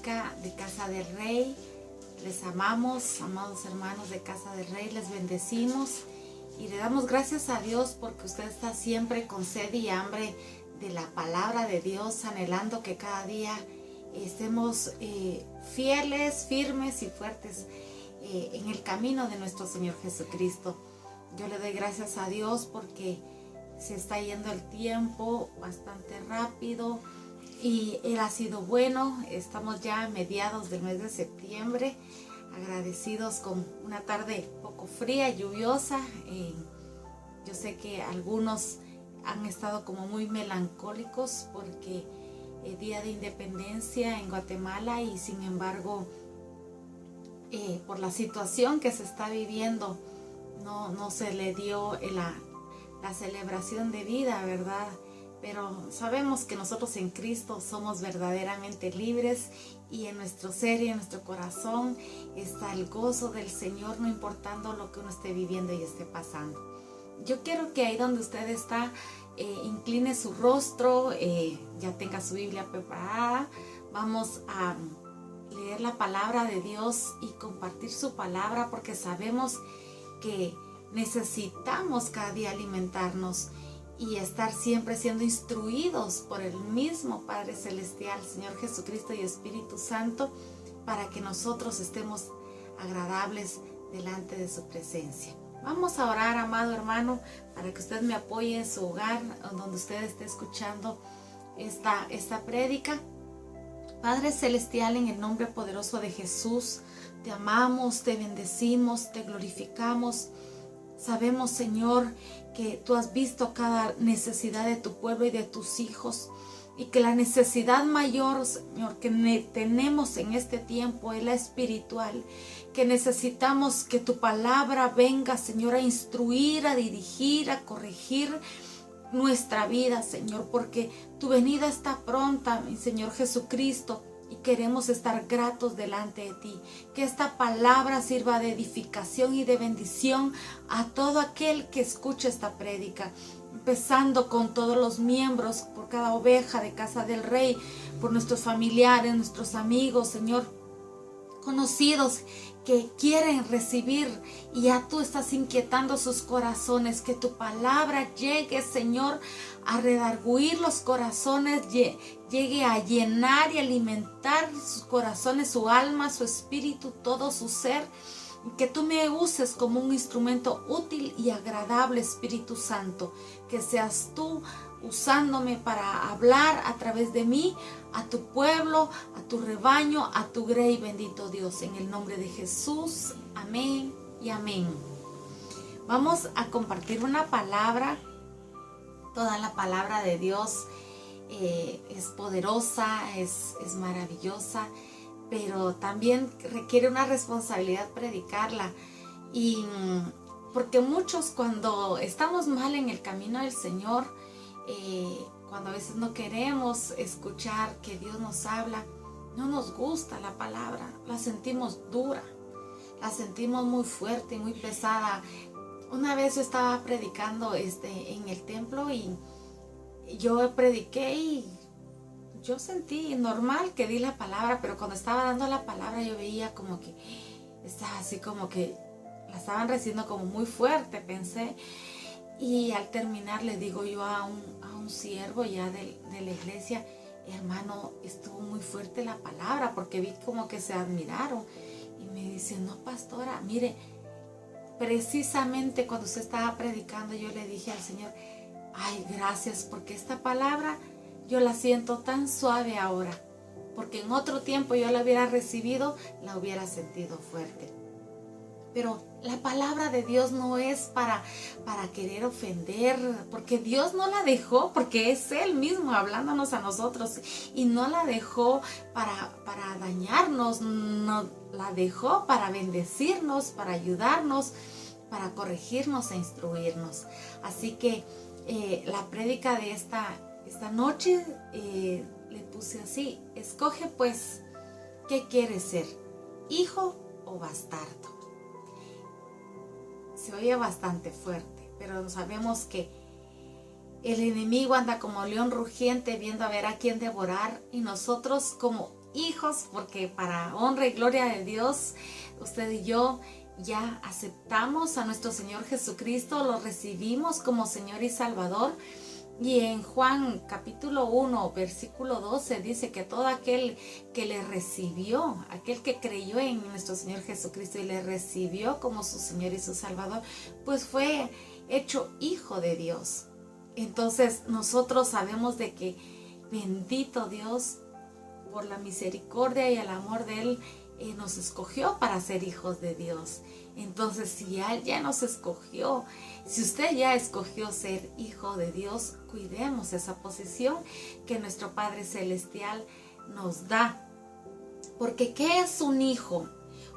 prédica de Casa del Rey. Les amamos, amados hermanos de Casa del Rey, les bendecimos y le damos gracias a Dios porque usted está siempre con sed y hambre de la palabra de Dios, anhelando que cada día estemos fieles, firmes y fuertes en el camino de nuestro Señor Jesucristo. Yo le doy gracias a Dios porque se está yendo el tiempo bastante rápido y Él ha sido bueno. Estamos ya a mediados del mes de septiembre, agradecidos con una tarde poco fría, lluviosa. Yo sé que algunos han estado como muy melancólicos porque el Día de Independencia en Guatemala, y sin embargo por la situación que se está viviendo no se le dio la celebración de vida, ¿verdad? Pero sabemos que nosotros en Cristo somos verdaderamente libres y en nuestro ser y en nuestro corazón está el gozo del Señor, no importando lo que uno esté viviendo y esté pasando. Yo quiero que ahí donde usted está, incline su rostro, ya tenga su Biblia preparada. Vamos a leer la palabra de Dios y compartir su palabra porque sabemos que necesitamos cada día alimentarnos y estar siempre siendo instruidos por el mismo Padre Celestial, Señor Jesucristo y Espíritu Santo, para que nosotros estemos agradables delante de su presencia. Vamos a orar, amado hermano, para que usted me apoye en su hogar, donde usted esté escuchando esta prédica. Padre Celestial, en el nombre poderoso de Jesús, te amamos, te bendecimos, te glorificamos. Sabemos, Señor, que tú has visto cada necesidad de tu pueblo y de tus hijos, y que la necesidad mayor, Señor, que tenemos en este tiempo es la espiritual, que necesitamos que tu palabra venga, Señor, a instruir, a dirigir, a corregir nuestra vida, Señor, porque tu venida está pronta, mi Señor Jesucristo, y queremos estar gratos delante de ti. Que esta palabra sirva de edificación y de bendición a todo aquel que escuche esta prédica, empezando con todos los miembros, por cada oveja de Casa del Rey, por nuestros familiares, nuestros amigos, Señor, conocidos que quieren recibir, y ya tú estás inquietando sus corazones, que tu palabra llegue, Señor, a redarguir los corazones, llegue a llenar y alimentar sus corazones, su alma, su espíritu, todo su ser. Que tú me uses como un instrumento útil y agradable, Espíritu Santo. Que seas tú usándome para hablar a través de mí a tu pueblo, a tu rebaño, a tu grey, bendito Dios. En el nombre de Jesús, amén y amén. Vamos a compartir una palabra. Toda la palabra de Dios es poderosa, es maravillosa, pero también requiere una responsabilidad predicarla. Y porque muchos, cuando estamos mal en el camino del Señor, cuando a veces no queremos escuchar que Dios nos habla, no nos gusta la palabra, la sentimos dura, la sentimos muy fuerte, muy pesada. Una vez yo estaba predicando en el templo y yo prediqué y yo sentí normal que di la palabra, pero cuando estaba dando la palabra yo veía como que estaba así como que la estaban recibiendo como muy fuerte, pensé. Y al terminar le digo yo a un siervo ya de la iglesia: hermano, estuvo muy fuerte la palabra, porque vi como que se admiraron. Y me dice: no, pastora, mire, precisamente cuando usted estaba predicando yo le dije al Señor: ay, gracias, porque esta palabra yo la siento tan suave ahora, porque en otro tiempo yo la hubiera recibido, la hubiera sentido fuerte. Pero la palabra de Dios no es para querer ofender, porque Dios no la dejó, porque es Él mismo hablándonos a nosotros, y no la dejó para dañarnos, no la dejó para bendecirnos, para ayudarnos, para corregirnos e instruirnos. Así que la prédica de esta noche le puse así: escoge pues, ¿qué quieres ser? ¿Hijo o bastardo? Se oye bastante fuerte, pero sabemos que el enemigo anda como león rugiente viendo a ver a quién devorar, y nosotros como hijos, porque para honra y gloria de Dios, usted y yo ya aceptamos a nuestro Señor Jesucristo, lo recibimos como Señor y Salvador. Y en Juan capítulo 1, versículo 12 dice que todo aquel que le recibió, aquel que creyó en nuestro Señor Jesucristo y le recibió como su Señor y su Salvador, pues fue hecho hijo de Dios. Entonces nosotros sabemos de que bendito Dios, por la misericordia y el amor de Él, nos escogió para ser hijos de Dios. Entonces, si Él ya nos escogió, si usted ya escogió ser hijo de Dios, cuidemos esa posición que nuestro Padre Celestial nos da. Porque ¿qué es un hijo?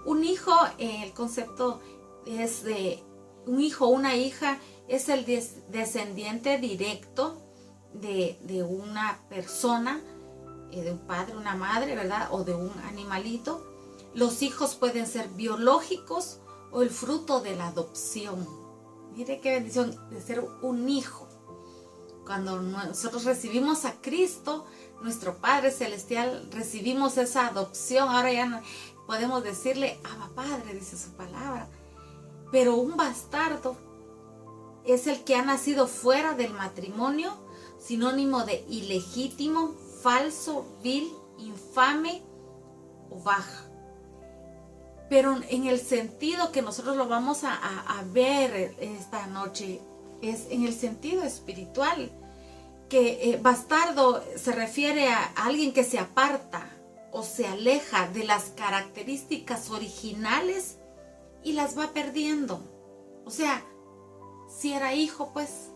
Un hijo, el concepto es de un hijo, una hija, es el descendiente directo de una persona, de un padre, una madre, ¿verdad? O de un animalito. Los hijos pueden ser biológicos o el fruto de la adopción. Mire qué bendición de ser un hijo. Cuando nosotros recibimos a Cristo, nuestro Padre Celestial, recibimos esa adopción. Ahora ya podemos decirle, Abba Padre, dice su palabra. Pero un bastardo es el que ha nacido fuera del matrimonio, sinónimo de ilegítimo, falso, vil, infame o baja. Pero en el sentido que nosotros lo vamos a ver esta noche, es en el sentido espiritual, que bastardo se refiere a alguien que se aparta o se aleja de las características originales y las va perdiendo. O sea, si era hijo, pues,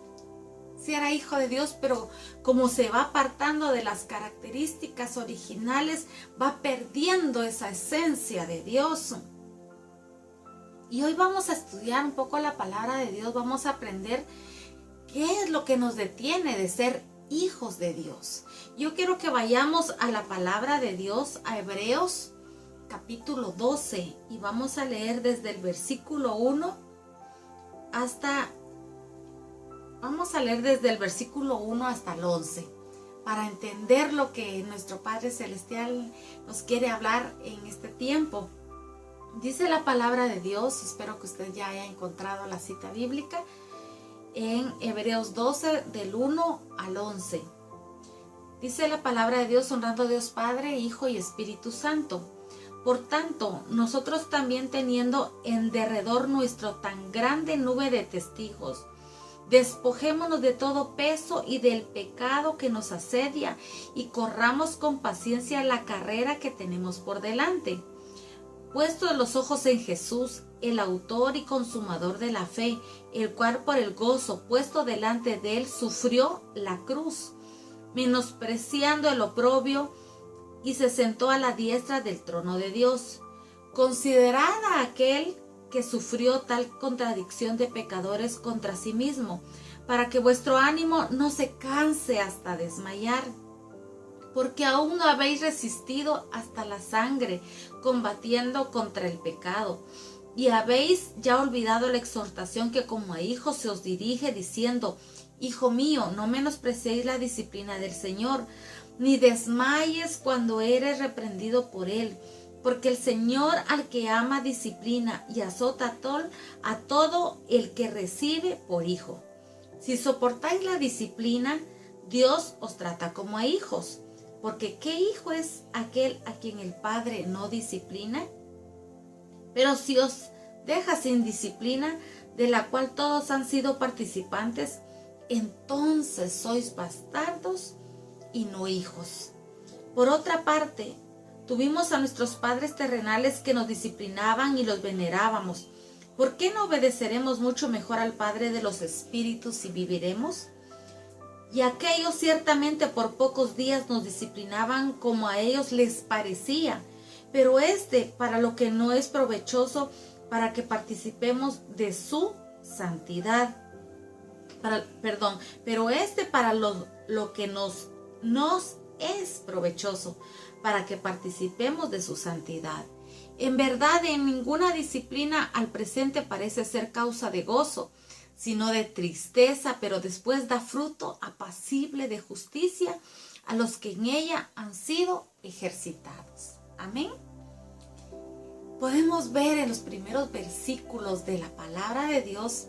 si era hijo de Dios, pero como se va apartando de las características originales, va perdiendo esa esencia de Dios. Y hoy vamos a estudiar un poco la palabra de Dios, vamos a aprender qué es lo que nos detiene de ser hijos de Dios. Yo quiero que vayamos a la palabra de Dios, a Hebreos capítulo 12, y vamos a leer desde el versículo 1 hasta... Vamos a leer desde el versículo 1 hasta el 11 para entender lo que nuestro Padre Celestial nos quiere hablar en este tiempo. Dice la palabra de Dios, espero que usted ya haya encontrado la cita bíblica, en Hebreos 12 del 1 al 11. Dice la palabra de Dios, honrando a Dios Padre, Hijo y Espíritu Santo. Por tanto, nosotros también teniendo en derredor nuestro tan grande nube de testigos, despojémonos de todo peso y del pecado que nos asedia y corramos con paciencia la carrera que tenemos por delante. Puestos los ojos en Jesús, el autor y consumador de la fe, el cual por el gozo puesto delante de él sufrió la cruz, menospreciando el oprobio, y se sentó a la diestra del trono de Dios. Considerad a aquel que sufrió tal contradicción de pecadores contra sí mismo, para que vuestro ánimo no se canse hasta desmayar. Porque aún habéis resistido hasta la sangre, combatiendo contra el pecado. Y habéis ya olvidado la exhortación que como a hijos se os dirige, diciendo, Hijo mío, no menospreciéis la disciplina del Señor, ni desmayes cuando eres reprendido por Él. Porque el Señor al que ama disciplina y azota a todo el que recibe por hijo. Si soportáis la disciplina, Dios os trata como a hijos. Porque ¿qué hijo es aquel a quien el Padre no disciplina? Pero si os deja sin disciplina, de la cual todos han sido participantes, entonces sois bastardos y no hijos. Por otra parte, tuvimos a nuestros padres terrenales que nos disciplinaban y los venerábamos. ¿Por qué no obedeceremos mucho mejor al Padre de los Espíritus y viviremos? Y aquellos ciertamente por pocos días nos disciplinaban como a ellos les parecía, pero para lo que no es provechoso, para que participemos de su santidad. Pero para lo que nos es provechoso, para que participemos de su santidad. En verdad, en ninguna disciplina al presente parece ser causa de gozo, sino de tristeza, pero después da fruto apacible de justicia a los que en ella han sido ejercitados. Amén. Podemos ver en los primeros versículos de la palabra de Dios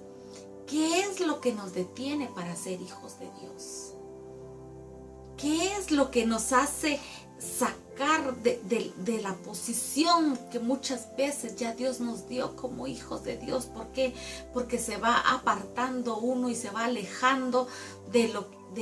qué es lo que nos detiene para ser hijos de Dios. ¿Qué es lo que nos hace sacar de la posición que muchas veces ya Dios nos dio como hijos de Dios? ¿Por qué? Porque se va apartando uno y se va alejando de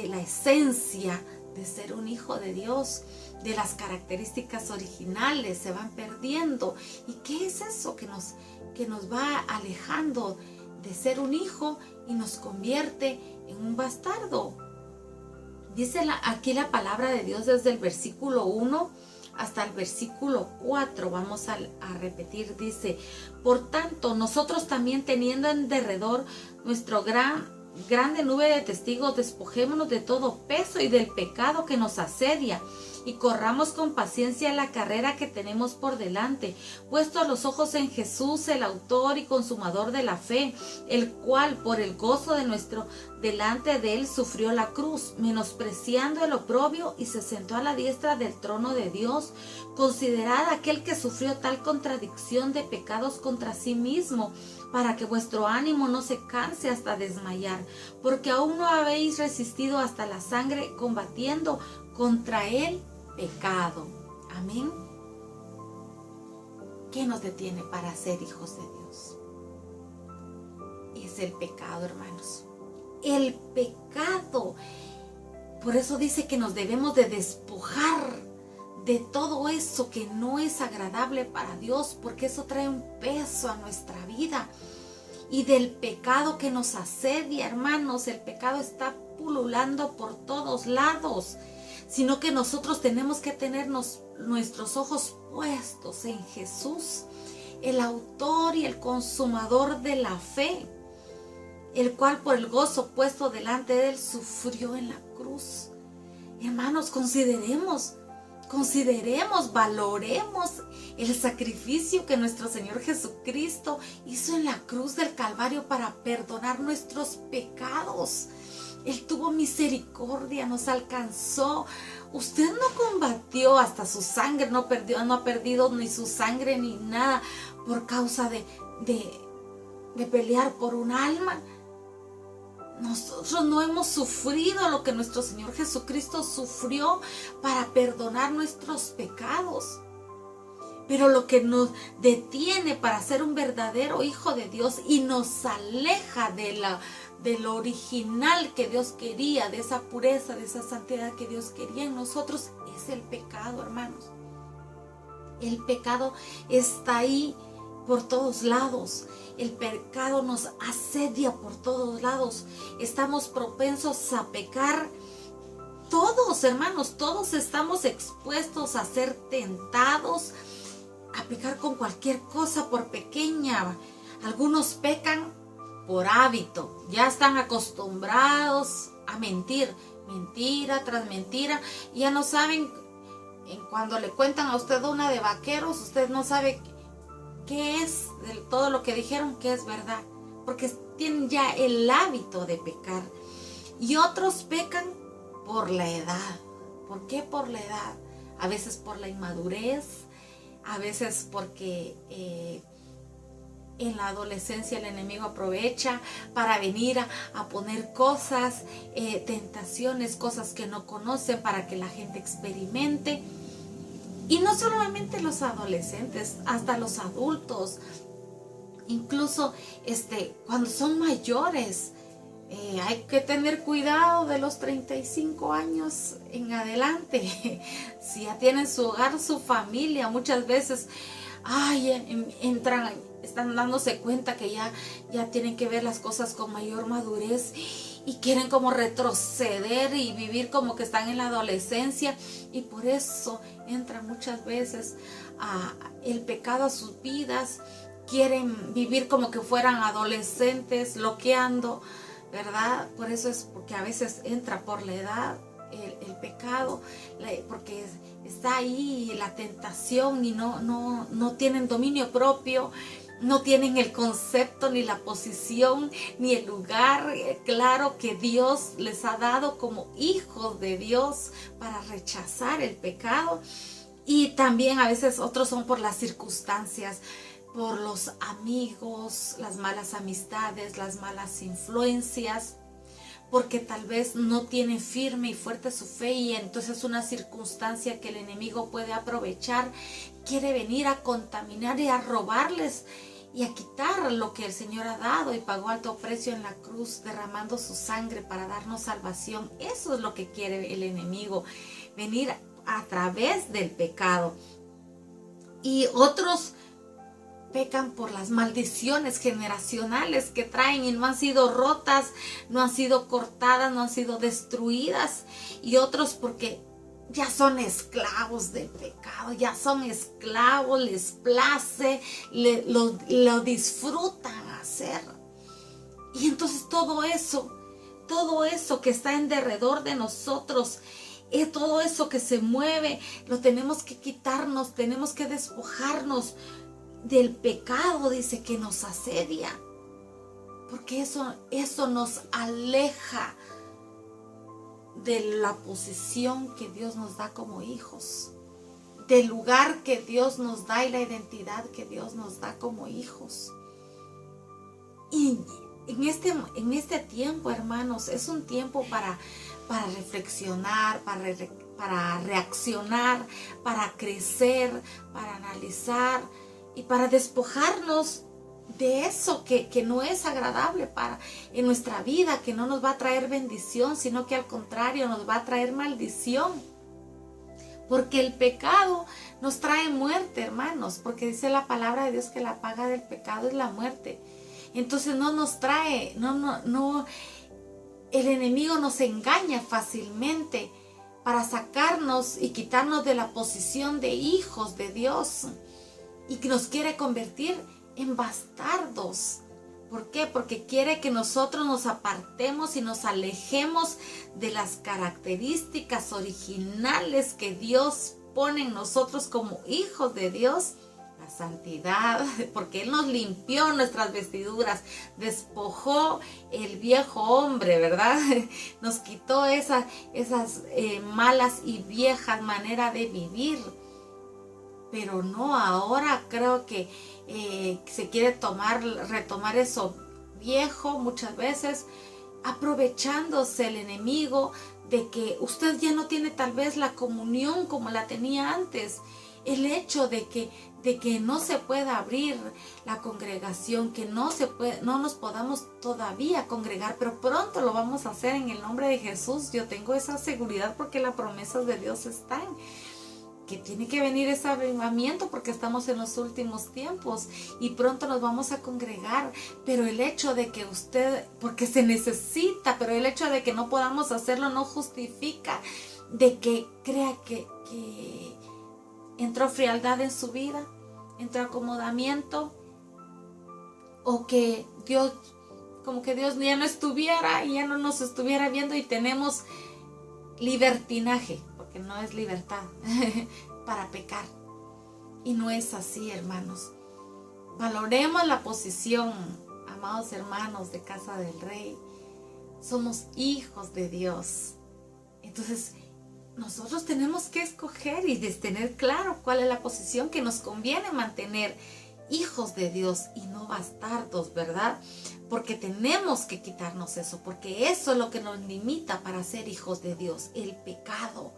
la esencia de ser un hijo de Dios, de las características originales, se van perdiendo. ¿Y qué es eso que nos va alejando de ser un hijo y nos convierte en un bastardo? Dice aquí la palabra de Dios desde el versículo 1 hasta el versículo 4. Vamos a repetir. Dice: por tanto, nosotros también, teniendo en derredor nuestro grande nube de testigos, despojémonos de todo peso y del pecado que nos asedia, y corramos con paciencia la carrera que tenemos por delante, puestos los ojos en Jesús, el autor y consumador de la fe, el cual por el gozo de nuestro delante de él sufrió la cruz, menospreciando el oprobio, y se sentó a la diestra del trono de Dios. Considerad aquel que sufrió tal contradicción de pecados contra sí mismo, para que vuestro ánimo no se canse hasta desmayar, porque aún no habéis resistido hasta la sangre, combatiendo contra el pecado. Amén. ¿Qué nos detiene para ser hijos de Dios? Es el pecado, hermanos. El pecado. Por eso dice que nos debemos de despojar de todo eso que no es agradable para Dios, porque eso trae un peso a nuestra vida. Y del pecado que nos asedia, hermanos. El pecado está pululando por todos lados, sino que nosotros tenemos que tener nuestros ojos puestos en Jesús, el autor y el consumador de la fe, el cual por el gozo puesto delante de él sufrió en la cruz. Hermanos, consideremos, valoremos el sacrificio que nuestro Señor Jesucristo hizo en la cruz del Calvario para perdonar nuestros pecados. Él tuvo misericordia, nos alcanzó. Usted no combatió hasta su sangre, no ha perdido ni su sangre ni nada por causa de pelear por un alma. Nosotros no hemos sufrido lo que nuestro Señor Jesucristo sufrió para perdonar nuestros pecados. Pero lo que nos detiene para ser un verdadero hijo de Dios y nos aleja de lo original que Dios quería, de esa pureza, de esa santidad que Dios quería en nosotros, es el pecado, hermanos. El pecado está ahí por todos lados. El pecado nos asedia por todos lados. Estamos propensos a pecar. Todos, hermanos, todos estamos expuestos a ser tentados, a pecar con cualquier cosa, por pequeña. Algunos pecan por hábito, ya están acostumbrados a mentir, mentira tras mentira, y ya no saben, cuando le cuentan a usted una de vaqueros, usted no sabe qué es de todo lo que dijeron, qué es verdad, porque tienen ya el hábito de pecar. Y otros pecan por la edad. ¿Por qué por la edad? A veces por la inmadurez, a veces porque en la adolescencia el enemigo aprovecha para venir a poner cosas, tentaciones, cosas que no conocen, para que la gente experimente. Y no solamente los adolescentes, hasta los adultos, incluso cuando son mayores. Hay que tener cuidado de los 35 años en adelante. Si ya tienen su hogar, su familia, muchas veces están dándose cuenta que ya tienen que ver las cosas con mayor madurez y quieren como retroceder y vivir como que están en la adolescencia, y por eso entra muchas veces el pecado a sus vidas. Quieren vivir como que fueran adolescentes, loqueando, ¿verdad? Por eso es porque a veces entra por la edad el pecado, porque está ahí la tentación y no tienen dominio propio, no tienen el concepto, ni la posición, ni el lugar claro que Dios les ha dado como hijos de Dios para rechazar el pecado. Y también a veces otros son por las circunstancias, por los amigos, las malas amistades, las malas influencias, porque tal vez no tiene firme y fuerte su fe, y entonces una circunstancia que el enemigo puede aprovechar, quiere venir a contaminar y a robarles y a quitar lo que el Señor ha dado y pagó alto precio en la cruz, derramando su sangre para darnos salvación. Eso es lo que quiere el enemigo, venir a través del pecado. Y otros pecan por las maldiciones generacionales que traen y no han sido rotas, no han sido cortadas, no han sido destruidas. Y otros porque ya son esclavos del pecado, ya son esclavos, les place, lo disfrutan hacer. Y entonces todo eso que está en derredor de nosotros, todo eso que se mueve, lo tenemos que quitarnos, tenemos que despojarnos del pecado, dice, que nos asedia, porque eso nos aleja de la posición que Dios nos da como hijos, del lugar que Dios nos da y la identidad que Dios nos da como hijos. Y en este tiempo, hermanos, es un tiempo para reflexionar, para reaccionar, para crecer, para analizar y para despojarnos de eso que no es agradable en nuestra vida, que no nos va a traer bendición, sino que al contrario nos va a traer maldición. Porque el pecado nos trae muerte, hermanos, porque dice la palabra de Dios que la paga del pecado es la muerte. Entonces no nos trae, el enemigo nos engaña fácilmente para sacarnos y quitarnos de la posición de hijos de Dios, y que nos quiere convertir en bastardos. ¿Por qué? Porque quiere que nosotros nos apartemos y nos alejemos de las características originales que Dios pone en nosotros como hijos de Dios. La santidad, porque Él nos limpió nuestras vestiduras, despojó el viejo hombre, ¿verdad? Nos quitó esas malas y viejas maneras de vivir. Pero no, ahora creo que se quiere retomar eso viejo muchas veces, aprovechándose el enemigo de que usted ya no tiene tal vez la comunión como la tenía antes. El hecho de que no se pueda abrir la congregación, que no nos podamos todavía congregar, pero pronto lo vamos a hacer en el nombre de Jesús. Yo tengo esa seguridad porque las promesas de Dios están. Que tiene que venir ese avivamiento porque estamos en los últimos tiempos y pronto nos vamos a congregar, pero el hecho de que porque se necesita, pero el hecho de que no podamos hacerlo no justifica de que crea que entró frialdad en su vida, entró acomodamiento, o que Dios ya no estuviera y ya no nos estuviera viendo y tenemos libertinaje, que no es libertad, para pecar. Y no es así, hermanos. Valoremos la posición, amados hermanos de Casa del Rey. Somos hijos de Dios. Entonces, nosotros tenemos que escoger y tener claro cuál es la posición que nos conviene mantener, hijos de Dios y no bastardos, ¿verdad? Porque tenemos que quitarnos eso, porque eso es lo que nos limita para ser hijos de Dios, el pecado.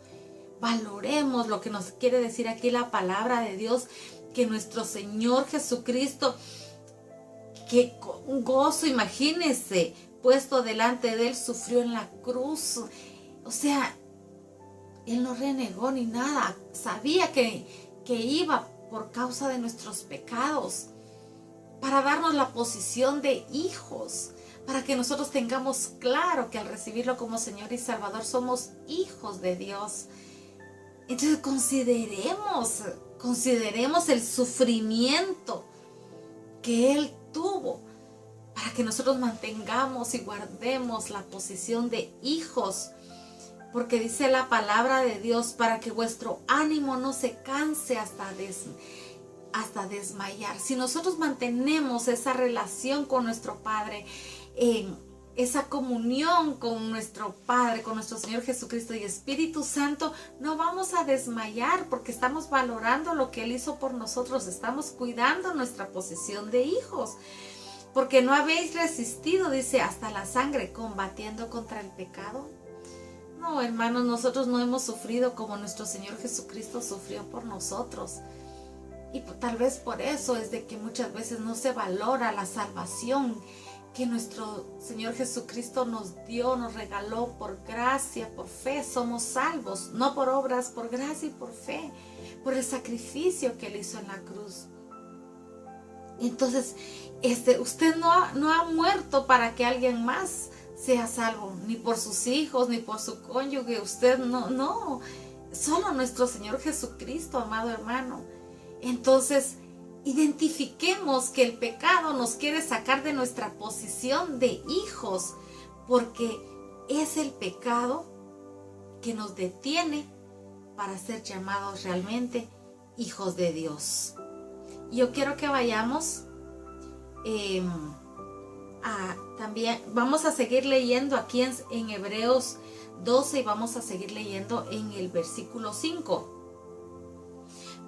Valoremos lo que nos quiere decir aquí la palabra de Dios, que nuestro Señor Jesucristo, que con gozo, imagínense, puesto delante de Él, sufrió en la cruz. O sea, Él no renegó ni nada, sabía que iba por causa de nuestros pecados, para darnos la posición de hijos, para que nosotros tengamos claro que al recibirlo como Señor y Salvador somos hijos de Dios. Entonces consideremos el sufrimiento que Él tuvo para que nosotros mantengamos y guardemos la posición de hijos. Porque dice la palabra de Dios, para que vuestro ánimo no se canse hasta desmayar. Si nosotros mantenemos esa relación con nuestro Padre, esa comunión con nuestro Padre, con nuestro Señor Jesucristo y Espíritu Santo, no vamos a desmayar porque estamos valorando lo que Él hizo por nosotros, estamos cuidando nuestra posición de hijos. Porque no habéis resistido, dice, hasta la sangre, combatiendo contra el pecado. No, hermanos, nosotros no hemos sufrido como nuestro Señor Jesucristo sufrió por nosotros. Y tal vez por eso es de que muchas veces no se valora la salvación que nuestro Señor Jesucristo nos dio, nos regaló por gracia, por fe. Somos salvos, no por obras, por gracia y por fe, por el sacrificio que Él hizo en la cruz. Entonces, usted no ha muerto para que alguien más sea salvo, ni por sus hijos, ni por su cónyuge. Usted no, solo nuestro Señor Jesucristo, amado hermano. Entonces, identifiquemos que el pecado nos quiere sacar de nuestra posición de hijos, porque es el pecado que nos detiene para ser llamados realmente hijos de Dios. Yo quiero que vayamos también, vamos a seguir leyendo aquí en Hebreos 12 y vamos a seguir leyendo en el versículo 5.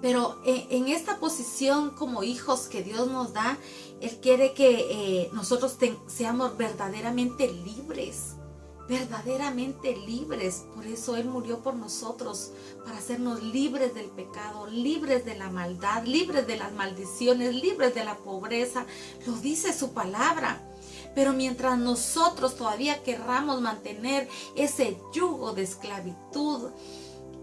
Pero en esta posición como hijos que Dios nos da, Él quiere que nosotros seamos verdaderamente libres. Verdaderamente libres. Por eso Él murió por nosotros, para hacernos libres del pecado, libres de la maldad, libres de las maldiciones, libres de la pobreza. Lo dice su palabra. Pero mientras nosotros todavía querramos mantener ese yugo de esclavitud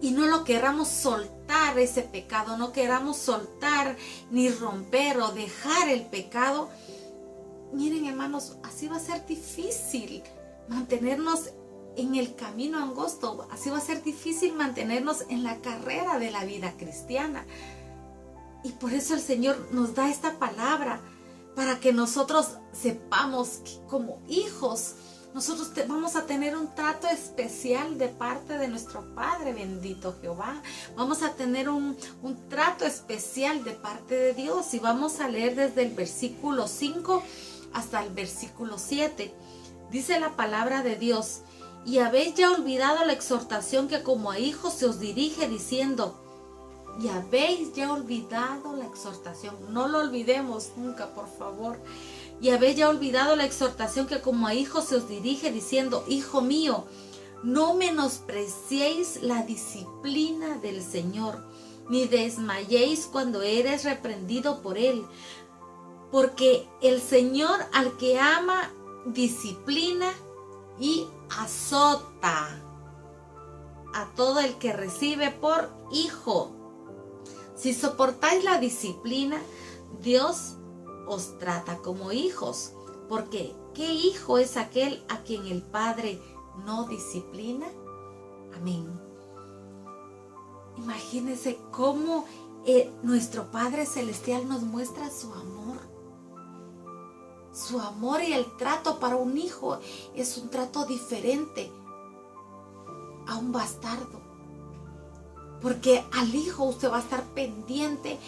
y no lo querramos soltar, ese pecado, no queramos soltar ni romper o dejar el pecado, miren, hermanos, así va a ser difícil mantenernos en el camino angosto. Así va a ser difícil mantenernos en la carrera de la vida cristiana. Y por eso el Señor nos da esta palabra, para que nosotros sepamos que como hijos nosotros vamos a tener un trato especial de parte de nuestro Padre, bendito Jehová. Vamos a tener un trato especial de parte de Dios. Y vamos a leer desde el versículo 5 hasta el versículo 7. Dice la palabra de Dios: y habéis ya olvidado la exhortación que como a hijos se os dirige, diciendo. Y habéis ya olvidado la exhortación. No lo olvidemos nunca, por favor. Y habéis ya olvidado la exhortación que como a hijos se os dirige, diciendo: hijo mío, no menospreciéis la disciplina del Señor, ni desmayéis cuando eres reprendido por Él. Porque el Señor al que ama disciplina y azota a todo el que recibe por hijo. Si soportáis la disciplina, Dios os trata como hijos. Porque ¿qué hijo es aquel a quien el Padre no disciplina? Amén. Imagínense cómo nuestro Padre Celestial nos muestra su amor. Su amor, y el trato para un hijo es un trato diferente a un bastardo. Porque al hijo usted va a estar pendiente,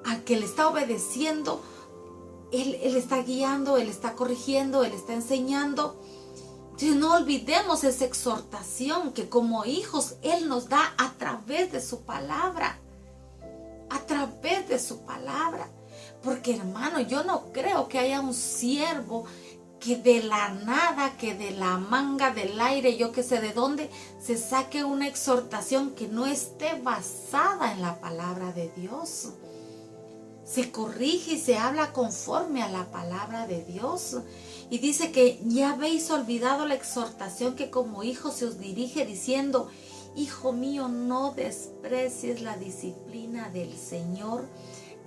al que le está obedeciendo. Él está guiando, Él está corrigiendo, Él está enseñando. Entonces no olvidemos esa exhortación que como hijos Él nos da a través de su palabra. A través de su palabra. Porque, hermano, yo no creo que haya un siervo que de la nada, que de la manga del aire, yo que sé de dónde, se saque una exhortación que no esté basada en la palabra de Dios. Se corrige y se habla conforme a la palabra de Dios. Y dice que ya habéis olvidado la exhortación que como hijo se os dirige, diciendo: hijo mío, no desprecies la disciplina del Señor,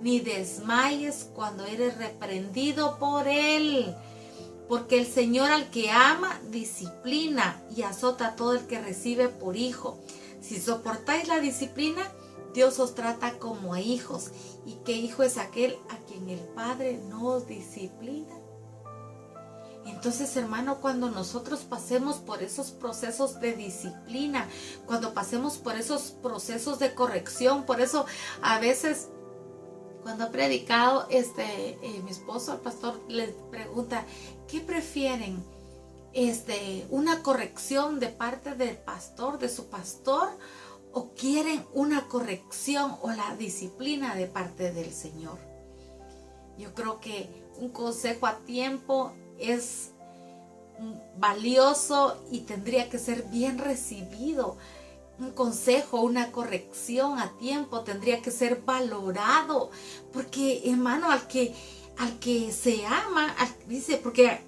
ni desmayes cuando eres reprendido por Él. Porque el Señor al que ama, disciplina y azota a todo el que recibe por hijo. Si soportáis la disciplina, Dios os trata como a hijos. ¿Y qué hijo es aquel a quien el Padre no disciplina? Entonces, hermano, cuando nosotros pasemos por esos procesos de disciplina, cuando pasemos por esos procesos de corrección, por eso a veces Cuando ha predicado, mi esposo, el pastor, les pregunta, ¿qué prefieren? ¿Una corrección de parte del pastor, de su pastor? ¿O quieren una corrección o la disciplina de parte del Señor? Yo creo que un consejo a tiempo es valioso y tendría que ser bien recibido. Un consejo, una corrección a tiempo tendría que ser valorado, porque hermano, al que se ama, dice, porque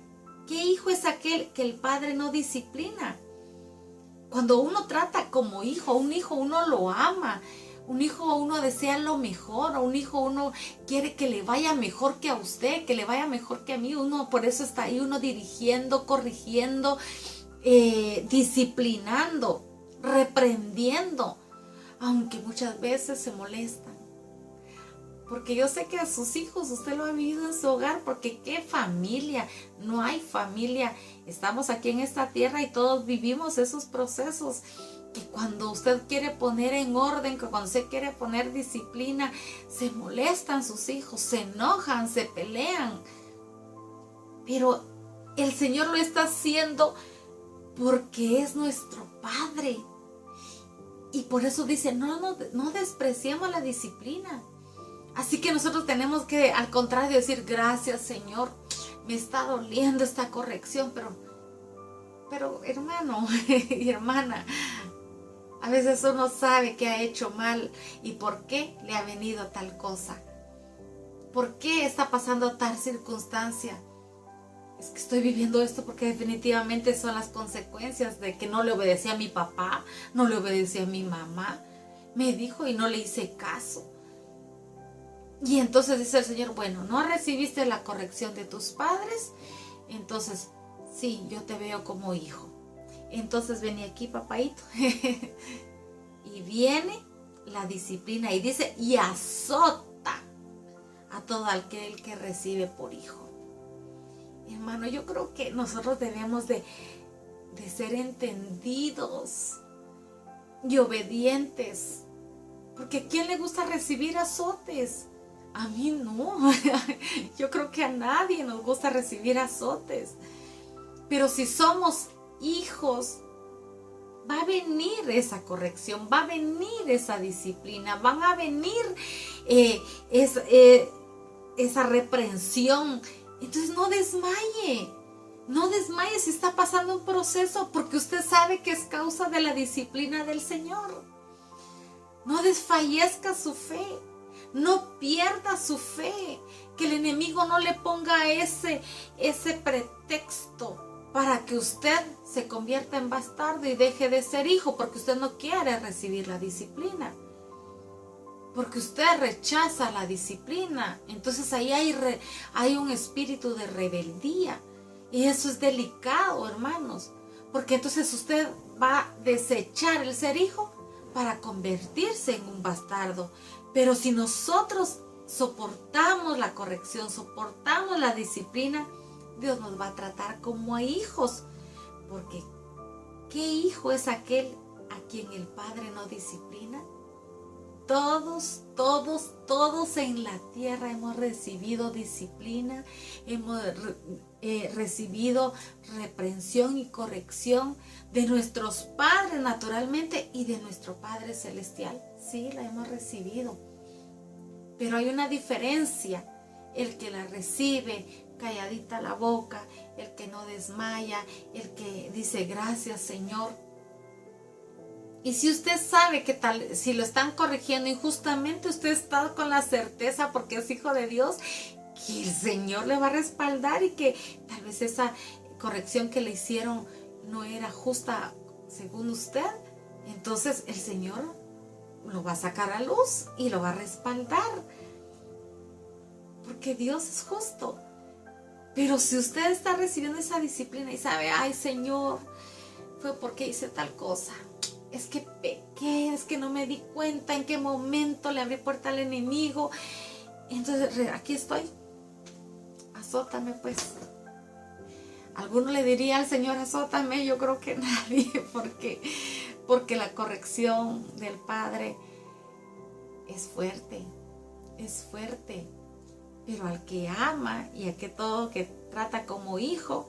¿qué hijo es aquel que el padre no disciplina? Cuando uno trata como hijo, un hijo uno lo ama, un hijo uno desea lo mejor, un hijo uno quiere que le vaya mejor que a usted, que le vaya mejor que a mí, uno por eso está ahí, uno dirigiendo, corrigiendo, disciplinando, reprendiendo, aunque muchas veces se molestan. Porque yo sé que a sus hijos usted lo ha vivido en su hogar, porque qué familia, no hay familia. Estamos aquí en esta tierra y todos vivimos esos procesos. Que cuando usted quiere poner en orden, que cuando usted quiere poner disciplina, se molestan sus hijos, se enojan, se pelean. Pero el Señor lo está haciendo porque es nuestro Padre. Y por eso dice, no despreciemos la disciplina. Así que nosotros tenemos que, al contrario, decir, gracias Señor, me está doliendo esta corrección, pero hermano y hermana, a veces uno sabe que ha hecho mal y por qué le ha venido tal cosa. ¿Por qué está pasando tal circunstancia? Es que estoy viviendo esto porque definitivamente son las consecuencias de que no le obedecí a mi papá, no le obedecí a mi mamá. Me dijo y no le hice caso. Y entonces dice el Señor, bueno, no recibiste la corrección de tus padres, entonces sí, yo te veo como hijo. Entonces vení aquí, papaito. Y viene la disciplina y dice, y azota a todo aquel que recibe por hijo. Hermano, yo creo que nosotros debemos de ser entendidos y obedientes. Porque ¿a quién le gusta recibir azotes? A mí no. Yo creo que a nadie nos gusta recibir azotes. Pero si somos hijos, va a venir esa corrección, va a venir esa disciplina, van a venir esa reprensión. Entonces no desmaye. No desmaye si está pasando un proceso, porque usted sabe que es causa de la disciplina del Señor. No desfallezca su fe. No pierda su fe. Que el enemigo no le ponga ese pretexto para que usted se convierta en bastardo y deje de ser hijo, porque usted no quiere recibir la disciplina. Porque usted rechaza la disciplina. Entonces ahí hay un espíritu de rebeldía. Y eso es delicado, hermanos. Porque entonces usted va a desechar el ser hijo para convertirse en un bastardo. Pero si nosotros soportamos la corrección, soportamos la disciplina, Dios nos va a tratar como a hijos. Porque ¿qué hijo es aquel a quien el Padre no disciplina? Todos en la tierra hemos recibido disciplina, hemos recibido reprensión y corrección de nuestros padres naturalmente y de nuestro Padre Celestial. Sí, la hemos recibido. Pero hay una diferencia, el que la recibe calladita la boca, el que no desmaya, el que dice gracias Señor. Y si usted sabe que si lo están corrigiendo injustamente, usted está con la certeza, porque es hijo de Dios, que el Señor le va a respaldar y que tal vez esa corrección que le hicieron no era justa según usted. Entonces el Señor lo va a sacar a luz y lo va a respaldar. Porque Dios es justo. Pero si usted está recibiendo esa disciplina y sabe, ay Señor, fue porque hice tal cosa. Es que pequé, es que no me di cuenta en qué momento le abrí puerta al enemigo. Entonces aquí estoy. Azótame pues. ¿Alguno le diría al Señor azótame? Yo creo que nadie, porque la corrección del Padre es fuerte. es fuerte, pero al que ama y a que todo que trata como hijo,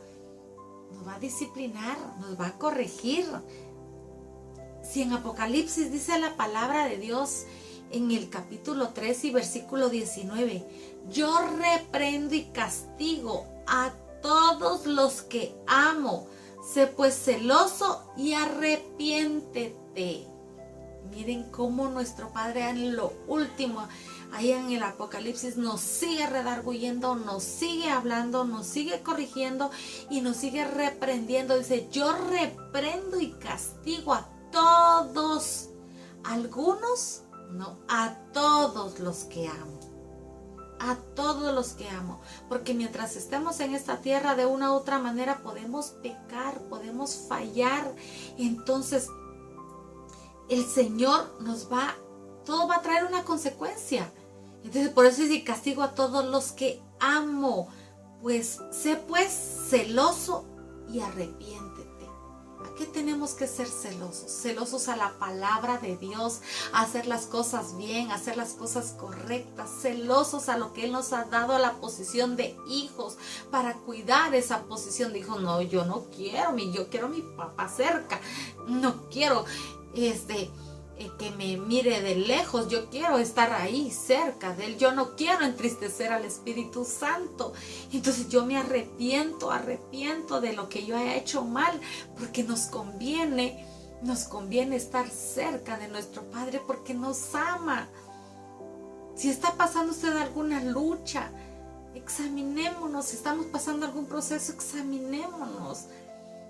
nos va a disciplinar, nos va a corregir. Si en Apocalipsis dice la palabra de Dios en el capítulo 3 y versículo 19, yo reprendo y castigo a todos los que amo, sé pues celoso y arrepiéntete. Miren cómo nuestro Padre en lo último, ahí en el Apocalipsis, nos sigue redarguyendo, nos sigue hablando, nos sigue corrigiendo y nos sigue reprendiendo. Dice, yo reprendo y castigo a todos, algunos, no, a todos los que amo. A todos los que amo, porque mientras estemos en esta tierra de una u otra manera podemos pecar, podemos fallar. Entonces el Señor todo va a traer una consecuencia. Entonces por eso dice, castigo a todos los que amo, pues sé pues celoso y arrepiéntete. ¿A qué tenemos que ser celosos? Celosos a la palabra de Dios, a hacer las cosas bien, a hacer las cosas correctas, celosos a lo que Él nos ha dado, a la posición de hijos, para cuidar esa posición de hijos. No, yo no quiero, yo quiero a mi papá cerca, no quiero que me mire de lejos, yo quiero estar ahí cerca de Él, yo no quiero entristecer al Espíritu Santo. Entonces yo me arrepiento de lo que yo haya hecho mal, porque nos conviene estar cerca de nuestro Padre, porque nos ama. Si está pasando usted alguna lucha, examinémonos. Si estamos pasando algún proceso, examinémonos.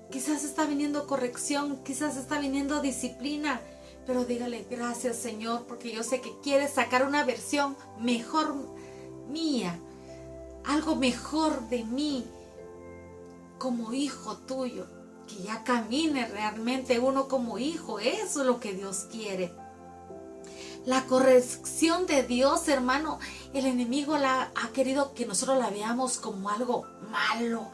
Quizás está viniendo corrección, quizás está viniendo disciplina, pero dígale, gracias Señor, porque yo sé que quieres sacar una versión mejor mía, algo mejor de mí como hijo tuyo, que ya camine realmente uno como hijo. Eso es lo que Dios quiere. La corrección de Dios, hermano, el enemigo ha querido que nosotros la veamos como algo malo,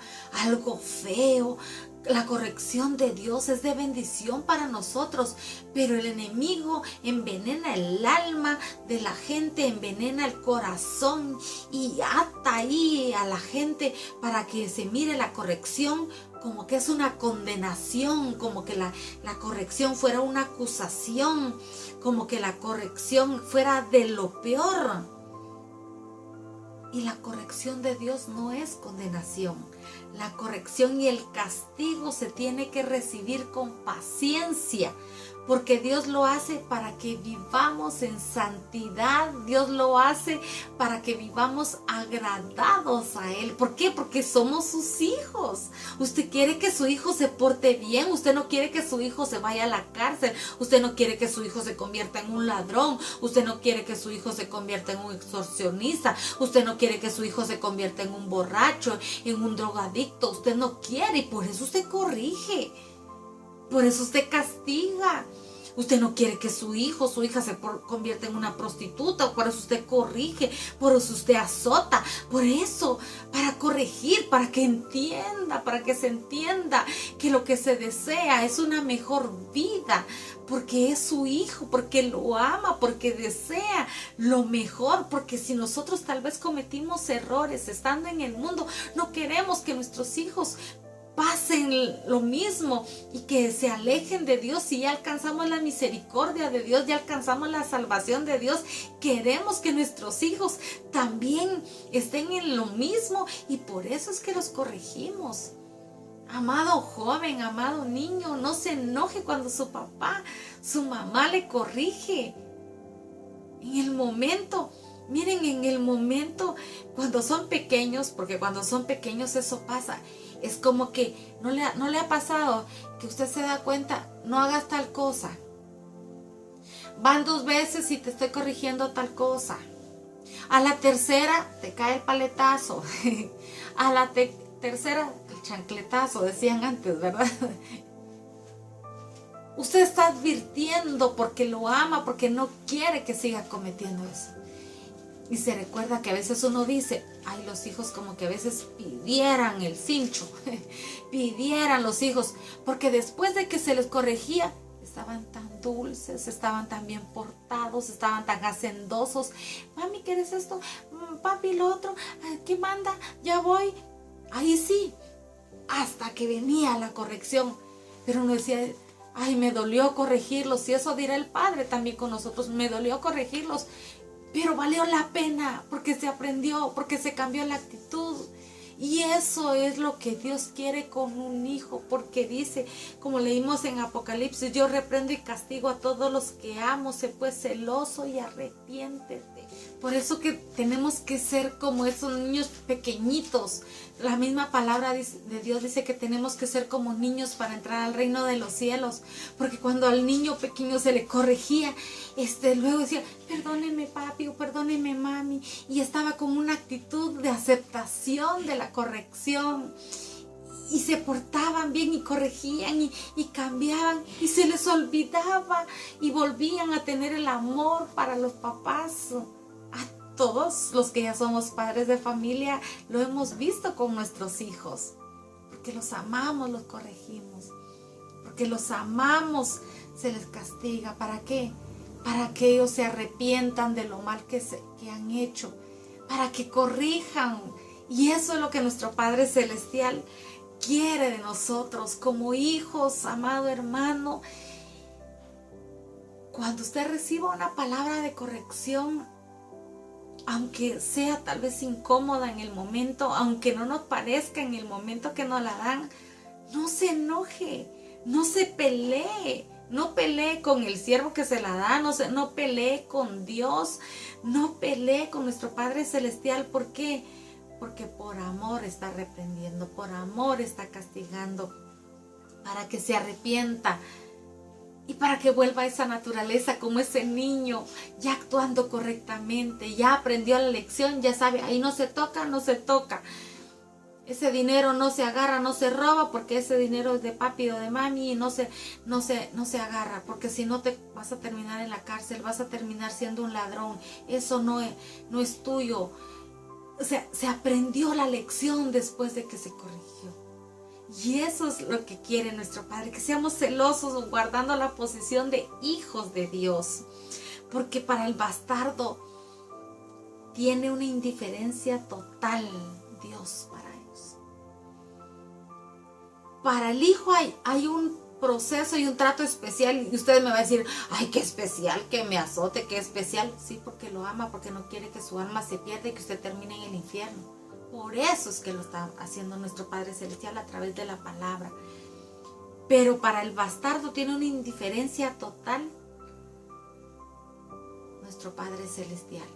algo feo. La corrección de Dios es de bendición para nosotros, pero el enemigo envenena el alma de la gente, envenena el corazón y ata ahí a la gente para que se mire la corrección como que es una condenación, como que la corrección fuera una acusación, como que la corrección fuera de lo peor. Y la corrección de Dios no es condenación. La corrección y el castigo se tiene que recibir con paciencia, porque Dios lo hace para que vivamos en santidad. Dios lo hace para que vivamos agradados a Él. ¿Por qué? Porque somos sus hijos. Usted quiere que su hijo se porte bien. Usted no quiere que su hijo se vaya a la cárcel. Usted no quiere que su hijo se convierta en un ladrón. Usted no quiere que su hijo se convierta en un extorsionista. Usted no quiere que su hijo se convierta en un borracho, en un drogadicto. Usted no quiere, y por eso usted corrige. Por eso usted castiga. Usted no quiere que su hijo, su hija se convierta en una prostituta. Por eso usted corrige. Por eso usted azota. Por eso, para corregir, para que entienda, para que se entienda que lo que se desea es una mejor vida. Porque es su hijo, porque lo ama, porque desea lo mejor. Porque si nosotros tal vez cometimos errores estando en el mundo, no queremos que nuestros hijos pasen lo mismo y que se alejen de Dios. Si ya alcanzamos la misericordia de Dios, ya alcanzamos la salvación de Dios, queremos que nuestros hijos también estén en lo mismo, y por eso es que los corregimos. Amado joven, amado niño, no se enoje cuando su papá, su mamá le corrige. En el momento, miren, en el momento cuando son pequeños, porque cuando son pequeños eso pasa. Es como que no le ha pasado que usted se da cuenta, no hagas tal cosa. Van 2 veces y te estoy corrigiendo tal cosa. A la tercera te cae el paletazo. A la tercera el chancletazo, decían antes, ¿verdad? Usted está advirtiendo porque lo ama, porque no quiere que siga cometiendo eso. Y se recuerda que a veces uno dice, ay, los hijos como que a veces pidieran el cincho, pidieran los hijos, porque después de que se les corregía, estaban tan dulces, estaban tan bien portados, estaban tan hacendosos. Mami, ¿quieres esto? Papi, lo otro. ¿Qué manda? Ya voy. Ahí sí, hasta que venía la corrección. Pero uno decía, ay, me dolió corregirlos. Y eso dirá el Padre también con nosotros. Me dolió corregirlos, pero valió la pena porque se aprendió, porque se cambió la actitud. Y eso es lo que Dios quiere con un hijo, porque dice, como leímos en Apocalipsis, yo reprendo y castigo a todos los que amo, sé pues celoso y arrepiéntete. Por eso que tenemos que ser como esos niños pequeñitos. La misma palabra de Dios dice que tenemos que ser como niños para entrar al reino de los cielos. Porque cuando al niño pequeño se le corregía, luego decía, perdónenme papi o perdónenme mami. Y estaba como una actitud de aceptación de la corrección. Y se portaban bien y corregían y cambiaban y se les olvidaba y volvían a tener el amor para los papás. A todos los que ya somos padres de familia lo hemos visto con nuestros hijos. Porque los amamos, los corregimos. Porque los amamos, se les castiga. ¿Para qué? Para que ellos se arrepientan de lo mal que han hecho. Para que corrijan. Y eso es lo que nuestro Padre Celestial quiere de nosotros como hijos, amado hermano. Cuando usted reciba una palabra de corrección, aunque sea tal vez incómoda en el momento, aunque no nos parezca en el momento que nos la dan, no se enoje, no se pelee. No pelee con el siervo que se la da, no pelee con Dios, no pelee con nuestro Padre Celestial. ¿Por qué? Porque por amor está reprendiendo, por amor está castigando, para que se arrepienta y para que vuelva a esa naturaleza como ese niño, ya actuando correctamente, ya aprendió la lección, ya sabe, ahí no se toca, no se toca. Ese dinero no se agarra, no se roba, porque ese dinero es de papi o de mami y no se agarra, porque si no te vas a terminar en la cárcel, vas a terminar siendo un ladrón. Eso no es tuyo. O sea, se aprendió la lección después de que se corrigió. Y eso es lo que quiere nuestro Padre, que seamos celosos guardando la posición de hijos de Dios. Porque para el bastardo tiene una indiferencia total Dios para ellos. Para el hijo hay un proceso y un trato especial, y usted me va a decir, ay, qué especial, que me azote, qué especial. Sí, porque lo ama, porque no quiere que su alma se pierda y que usted termine en el infierno. Por eso es que lo está haciendo nuestro Padre Celestial a través de la palabra. Pero para el bastardo tiene una indiferencia total nuestro Padre Celestial.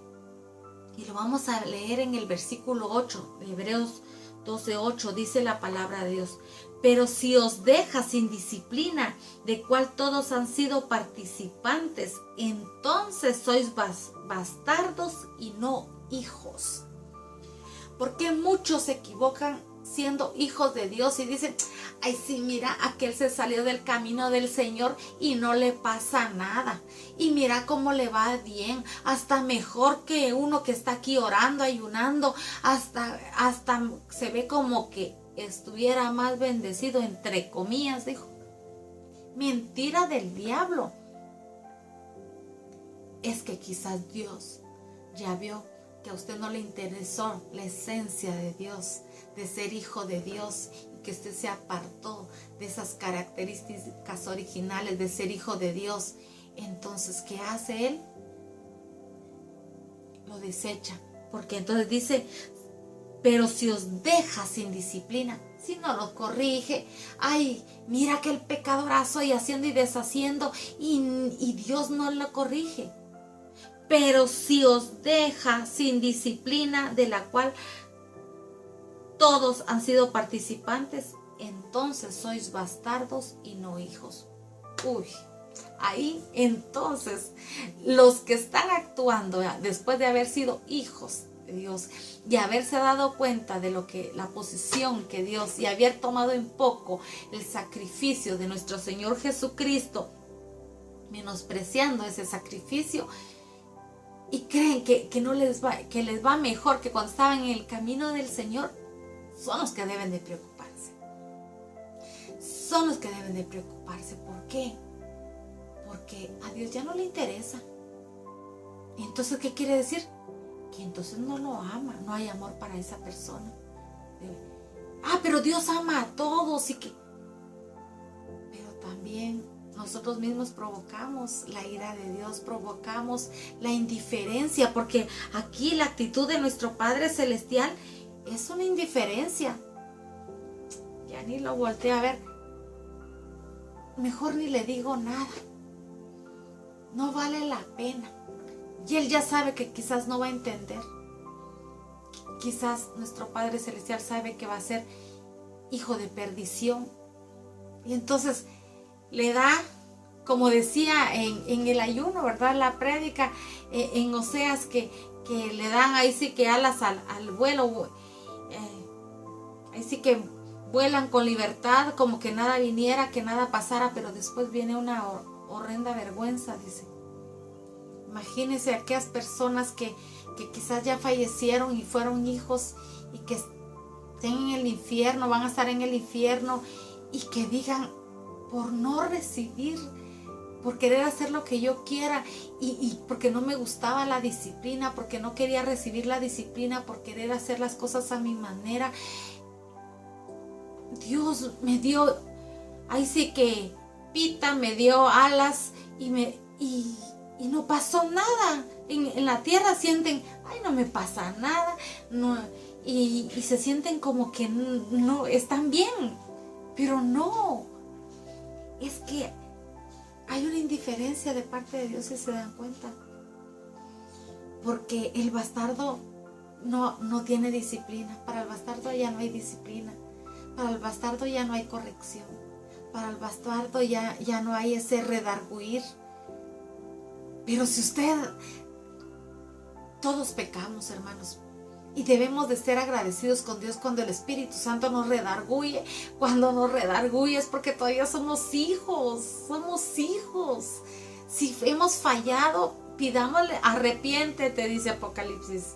Y lo vamos a leer en el versículo 8, de Hebreos 12:8, dice la palabra de Dios. Pero si os deja sin disciplina, de cual todos han sido participantes, entonces sois bastardos y no hijos. Porque muchos se equivocan siendo hijos de Dios y dicen, ay sí, mira, aquel se salió del camino del Señor y no le pasa nada. Y mira cómo le va bien, hasta mejor que uno que está aquí orando, ayunando, hasta se ve como que estuviera más bendecido, entre comillas, dijo. Mentira del diablo. Es que quizás Dios ya vio que a usted no le interesó la esencia de Dios, de ser hijo de Dios, y que usted se apartó de esas características originales de ser hijo de Dios. Entonces, ¿qué hace Él? Lo desecha, porque entonces dice, pero si os deja sin disciplina, si no lo corrige, ay, mira que el pecadorazo y haciendo y deshaciendo, y Dios no lo corrige. Pero si os deja sin disciplina, de la cual todos han sido participantes, entonces sois bastardos y no hijos. Uy, ahí entonces los que están actuando después de haber sido hijos de Dios y haberse dado cuenta de lo que la posición que Dios, y haber tomado en poco el sacrificio de nuestro Señor Jesucristo, menospreciando ese sacrificio, y creen que no les va, que les va mejor que cuando estaban en el camino del Señor, son los que deben de preocuparse. Son los que deben de preocuparse. ¿Por qué? porque a Dios ya no le interesa. Entonces, ¿qué quiere decir? Que entonces no lo ama, no hay amor para esa persona. Pero Dios ama a todos pero también nosotros mismos provocamos la ira de Dios, provocamos la indiferencia, porque aquí la actitud de nuestro Padre Celestial es una indiferencia. Ya ni lo volteé a ver. Mejor ni le digo nada. No vale la pena. Y Él ya sabe que quizás no va a entender. Quizás nuestro Padre Celestial sabe que va a ser hijo de perdición. Y entonces le da, como decía en el ayuno, ¿verdad? La prédica en Oseas, que le dan ahí sí que alas al vuelo. Ahí sí que vuelan con libertad, como que nada viniera, que nada pasara, pero después viene una horrenda vergüenza, dice. Imagínense aquellas personas que quizás ya fallecieron y fueron hijos y que estén en el infierno, van a estar en el infierno, y que digan, por no recibir, por querer hacer lo que yo quiera, y porque no me gustaba la disciplina, porque no quería recibir la disciplina, por querer hacer las cosas a mi manera, Dios me dio, ahí sí que pita, me dio alas y no pasó nada. En la tierra sienten, ay, no me pasa nada, no, y se sienten como que no están bien, pero no, es que hay una indiferencia de parte de Dios, si se dan cuenta, porque el bastardo no tiene disciplina. Para el bastardo ya no hay disciplina, para el bastardo ya no hay corrección, para el bastardo ya no hay ese redarguir. Pero si todos pecamos, hermanos, y debemos de ser agradecidos con Dios cuando el Espíritu Santo nos redarguye. Cuando nos redarguye es porque todavía somos hijos. Si hemos fallado, pidámosle, arrepiéntete, dice Apocalipsis.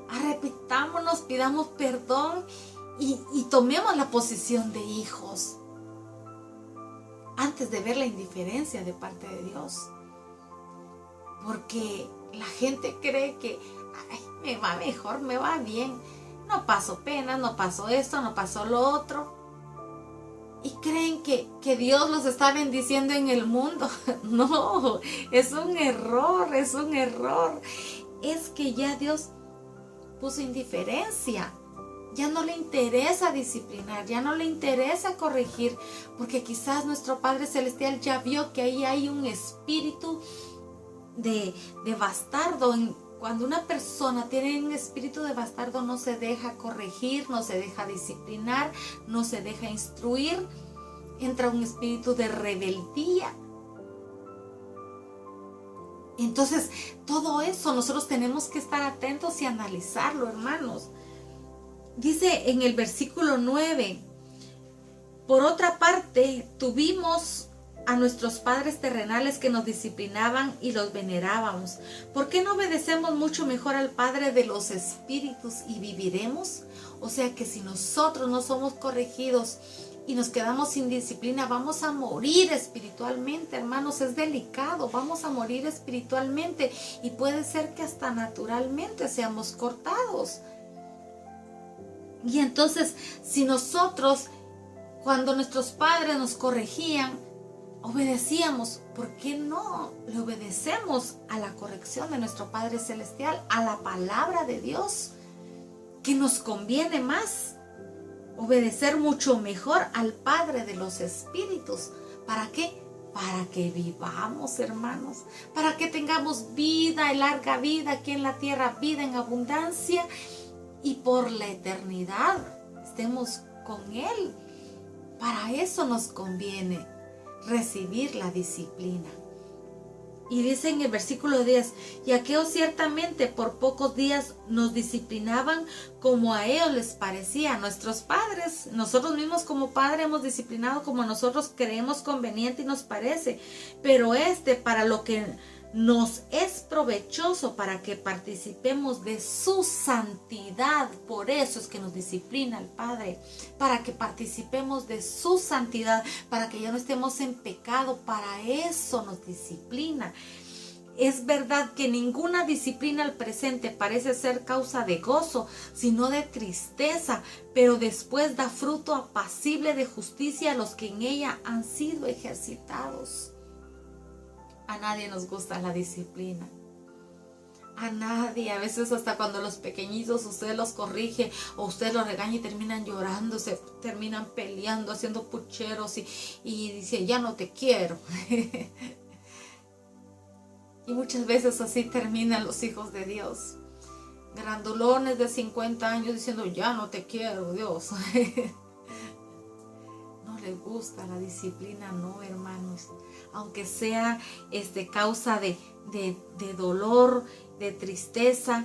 Arrepentámonos, pidamos perdón y tomemos la posición de hijos antes de ver la indiferencia de parte de Dios. Porque la gente cree que ay, me va mejor, me va bien, no paso pena, no pasó esto, no pasó lo otro, y creen que Dios los está bendiciendo en el mundo. No, es un error, es que ya Dios puso indiferencia, ya no le interesa disciplinar, ya no le interesa corregir, porque quizás nuestro Padre Celestial ya vio que ahí hay un espíritu de bastardo. Cuando una persona tiene un espíritu de bastardo, no se deja corregir, no se deja disciplinar, no se deja instruir, entra un espíritu de rebeldía. Entonces, todo eso nosotros tenemos que estar atentos y analizarlo, hermanos. Dice en el versículo 9, por otra parte, tuvimos a nuestros padres terrenales que nos disciplinaban y los venerábamos. ¿Por qué no obedecemos mucho mejor al Padre de los Espíritus y viviremos? O sea que si nosotros no somos corregidos y nos quedamos sin disciplina, vamos a morir espiritualmente, hermanos. Es delicado, vamos a morir espiritualmente y puede ser que hasta naturalmente seamos cortados. Y entonces, si nosotros, cuando nuestros padres nos corregían, obedecíamos, ¿por qué no le obedecemos a la corrección de nuestro Padre Celestial, a la palabra de Dios, que nos conviene más? Obedecer mucho mejor al Padre de los Espíritus. ¿Para qué? Para que vivamos, hermanos, para que tengamos vida y larga vida aquí en la tierra, vida en abundancia, y por la eternidad estemos con Él. Para eso nos conviene recibir la disciplina. Y dice en el versículo 10, y aquellos ciertamente por pocos días nos disciplinaban como a ellos les parecía. Nuestros padres, nosotros mismos como padres hemos disciplinado como nosotros creemos conveniente y nos parece, pero para lo que nos es provechoso para que participemos de su santidad. Por eso es que nos disciplina el Padre, para que participemos de su santidad, para que ya no estemos en pecado. Para eso nos disciplina. Es verdad que ninguna disciplina al presente parece ser causa de gozo, sino de tristeza, pero después da fruto apacible de justicia a los que en ella han sido ejercitados. A nadie nos gusta la disciplina. A nadie. A veces hasta cuando los pequeñitos usted los corrige o usted los regaña y terminan llorando, se terminan peleando, haciendo pucheros y dice, ya no te quiero. Y muchas veces así terminan los hijos de Dios. Grandulones de 50 años diciendo, ya no te quiero, Dios. No les gusta la disciplina, no, hermanos. Aunque sea causa de dolor, de tristeza,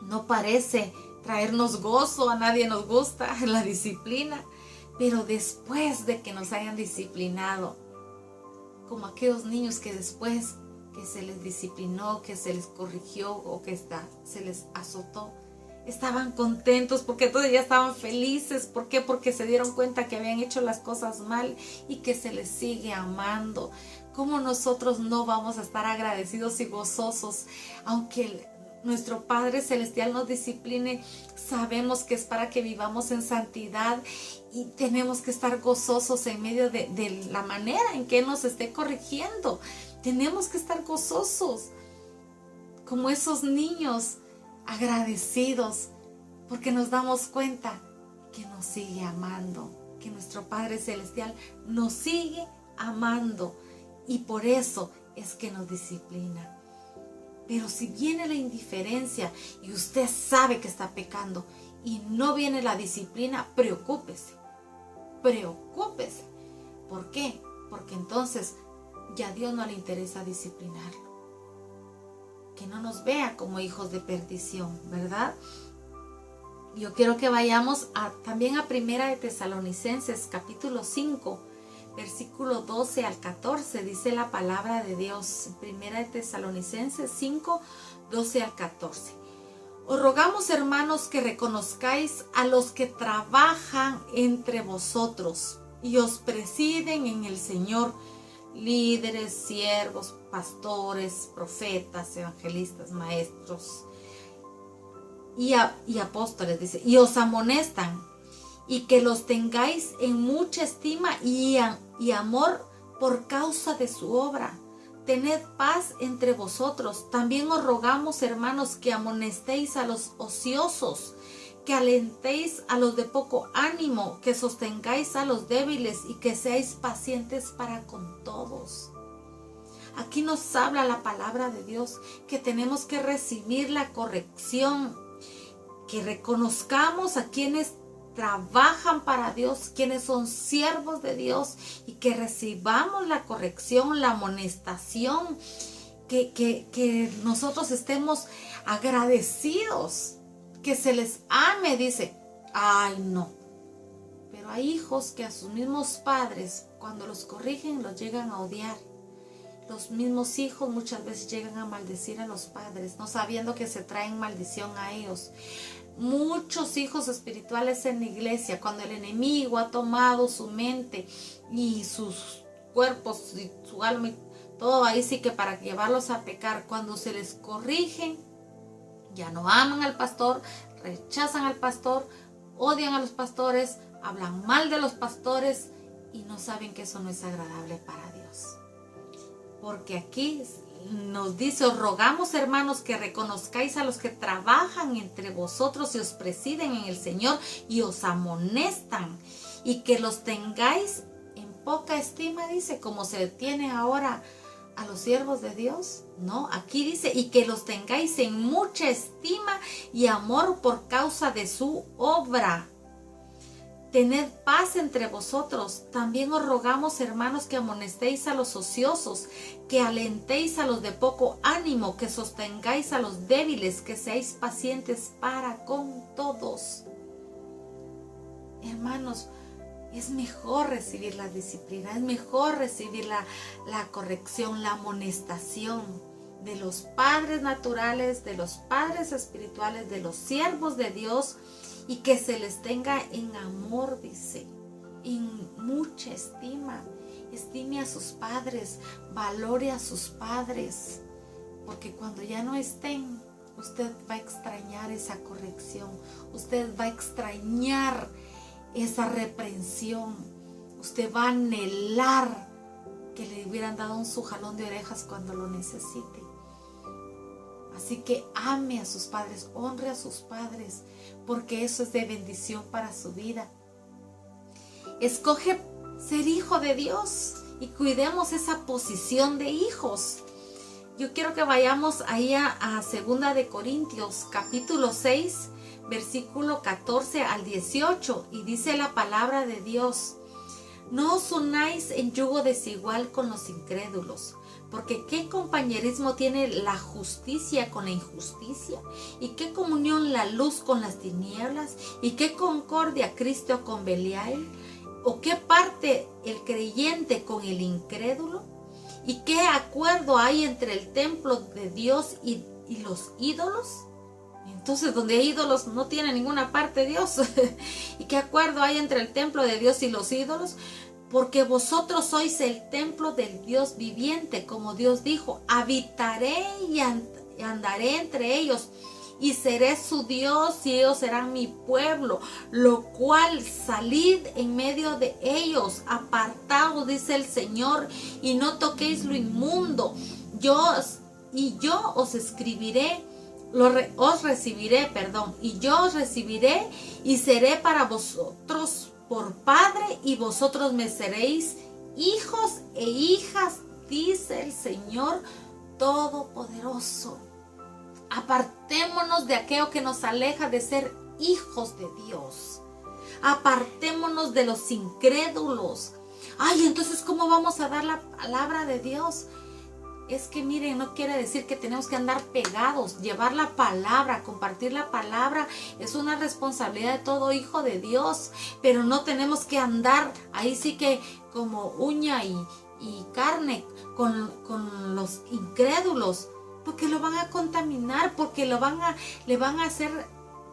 no parece traernos gozo. A nadie nos gusta la disciplina. Pero después de que nos hayan disciplinado, como aquellos niños que después que se les disciplinó, que se les corrigió o que se les azotó, estaban contentos porque todos ya estaban felices. ¿Por qué? Porque se dieron cuenta que habían hecho las cosas mal y que se les sigue amando. ¿Cómo nosotros no vamos a estar agradecidos y gozosos? Aunque nuestro Padre Celestial nos discipline, sabemos que es para que vivamos en santidad y tenemos que estar gozosos en medio de la manera en que Él nos esté corrigiendo. Tenemos que estar gozosos, como esos niños, agradecidos, porque nos damos cuenta que nos sigue amando, que nuestro Padre Celestial nos sigue amando y por eso es que nos disciplina. Pero si viene la indiferencia y usted sabe que está pecando y no viene la disciplina, preocúpese. ¿Por qué? Porque entonces ya a Dios no le interesa disciplinarlo. Que no nos vea como hijos de perdición, ¿verdad? Yo quiero que vayamos también a Primera de Tesalonicenses, capítulo 5, versículo 12 al 14. Dice la palabra de Dios. Primera de Tesalonicenses 5, 12 al 14. Os rogamos, hermanos, que reconozcáis a los que trabajan entre vosotros y os presiden en el Señor, líderes, siervos, pastores, profetas, evangelistas, maestros y apóstoles, dice, y os amonestan, y que los tengáis en mucha estima y amor por causa de su obra. Tened paz entre vosotros. También os rogamos, hermanos, que amonestéis a los ociosos, que alentéis a los de poco ánimo, que sostengáis a los débiles y que seáis pacientes para con todos. Aquí nos habla la palabra de Dios que tenemos que recibir la corrección, que reconozcamos a quienes trabajan para Dios, quienes son siervos de Dios y que recibamos la corrección, la amonestación, que nosotros estemos agradecidos. Que se les ame, dice, ay no. Pero hay hijos que a sus mismos padres, cuando los corrigen, los llegan a odiar. Los mismos hijos muchas veces llegan a maldecir a los padres, no sabiendo que se traen maldición a ellos. Muchos hijos espirituales en la iglesia, cuando el enemigo ha tomado su mente y sus cuerpos y su alma y todo ahí sí que para llevarlos a pecar, cuando se les corrigen, ya no aman al pastor, rechazan al pastor, odian a los pastores, hablan mal de los pastores y no saben que eso no es agradable para Dios. Porque aquí nos dice, os rogamos, hermanos, que reconozcáis a los que trabajan entre vosotros y os presiden en el Señor y os amonestan, y que los tengáis en poca estima, dice, como se tiene ahora a los siervos de Dios. No, aquí dice, y que los tengáis en mucha estima y amor por causa de su obra. Tened paz entre vosotros. También os rogamos, hermanos, que amonestéis a los ociosos, que alentéis a los de poco ánimo, que sostengáis a los débiles, que seáis pacientes para con todos. Hermanos, es mejor recibir la disciplina, es mejor recibir la corrección, la amonestación de los padres naturales, de los padres espirituales, de los siervos de Dios, y que se les tenga en amor, dice, en mucha estima. Estime a sus padres, valore a sus padres, porque cuando ya no estén, usted va a extrañar esa corrección, usted va a extrañar esa reprensión, usted va a anhelar que le hubieran dado un jalón de orejas cuando lo necesite. Así que ame a sus padres, honre a sus padres, porque eso es de bendición para su vida. Escoge ser hijo de Dios y cuidemos esa posición de hijos. Yo quiero que vayamos ahí a 2 de Corintios, capítulo 6, versículo 14 al 18, y dice la palabra de Dios: no os unáis en yugo desigual con los incrédulos, porque ¿qué compañerismo tiene la justicia con la injusticia? ¿Y qué comunión la luz con las tinieblas? ¿Y qué concordia Cristo con Belial? ¿O qué parte el creyente con el incrédulo? ¿Y qué acuerdo hay entre el templo de Dios y los ídolos? Entonces, donde hay ídolos no tiene ninguna parte Dios. ¿Y qué acuerdo hay entre el templo de Dios y los ídolos? Porque vosotros sois el templo del Dios viviente, como Dios dijo: habitaré y andaré entre ellos, y seré su Dios, y ellos serán mi pueblo, lo cual salid en medio de ellos, apartaos, dice el Señor, y no toquéis lo inmundo. Yo os recibiré, y yo os recibiré, y seré para vosotros por Padre, y vosotros me seréis hijos e hijas, dice el Señor Todopoderoso. Apartémonos de aquello que nos aleja de ser hijos de Dios. Apartémonos de los incrédulos. Ay, entonces, ¿cómo vamos a dar la palabra de Dios? Es que miren, no quiere decir que tenemos que andar pegados. Llevar la palabra, compartir la palabra es una responsabilidad de todo hijo de Dios. Pero no tenemos que andar ahí sí que como uña y carne con los incrédulos, porque lo van a contaminar, porque le van a hacer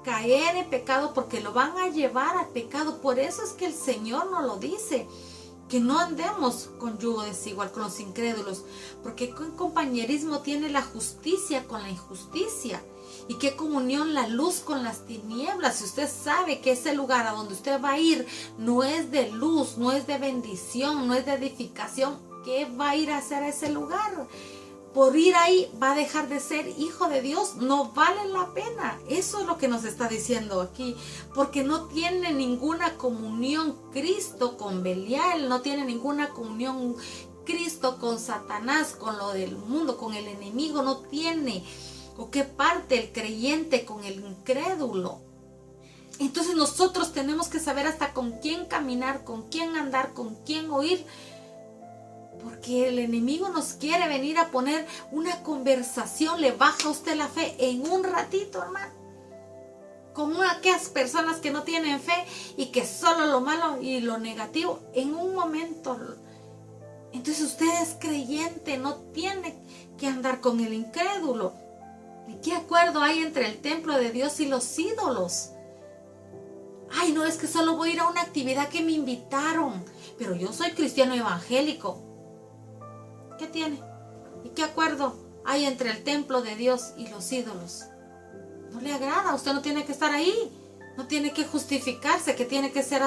caer en pecado, porque lo van a llevar a pecado. Por eso es que el Señor nos lo dice, que no andemos con yugo desigual con los incrédulos, porque ¿qué compañerismo tiene la justicia con la injusticia? ¿Y qué comunión la luz con las tinieblas? Si usted sabe que ese lugar a donde usted va a ir no es de luz, no es de bendición, no es de edificación, ¿qué va a ir a hacer a ese lugar? Por ir ahí va a dejar de ser hijo de Dios. No vale la pena. Eso es lo que nos está diciendo aquí, porque no tiene ninguna comunión Cristo con Belial, no tiene ninguna comunión Cristo con Satanás, con lo del mundo, con el enemigo, no tiene. ¿O qué parte el creyente con el incrédulo? Entonces nosotros tenemos que saber hasta con quién caminar, con quién andar, con quién oír, porque el enemigo nos quiere venir a poner una conversación. Le baja a usted la fe en un ratito, hermano, con aquellas personas que no tienen fe y que solo lo malo y lo negativo en un momento. Entonces usted es creyente, no tiene que andar con el incrédulo. ¿Y qué acuerdo hay entre el templo de Dios y los ídolos? Ay, no, es que solo voy a ir a una actividad que me invitaron, pero yo soy cristiano evangélico. ¿Qué tiene? ¿Y qué acuerdo hay entre el templo de Dios y los ídolos? No le agrada, usted no tiene que estar ahí, no tiene que justificarse, que tiene que ser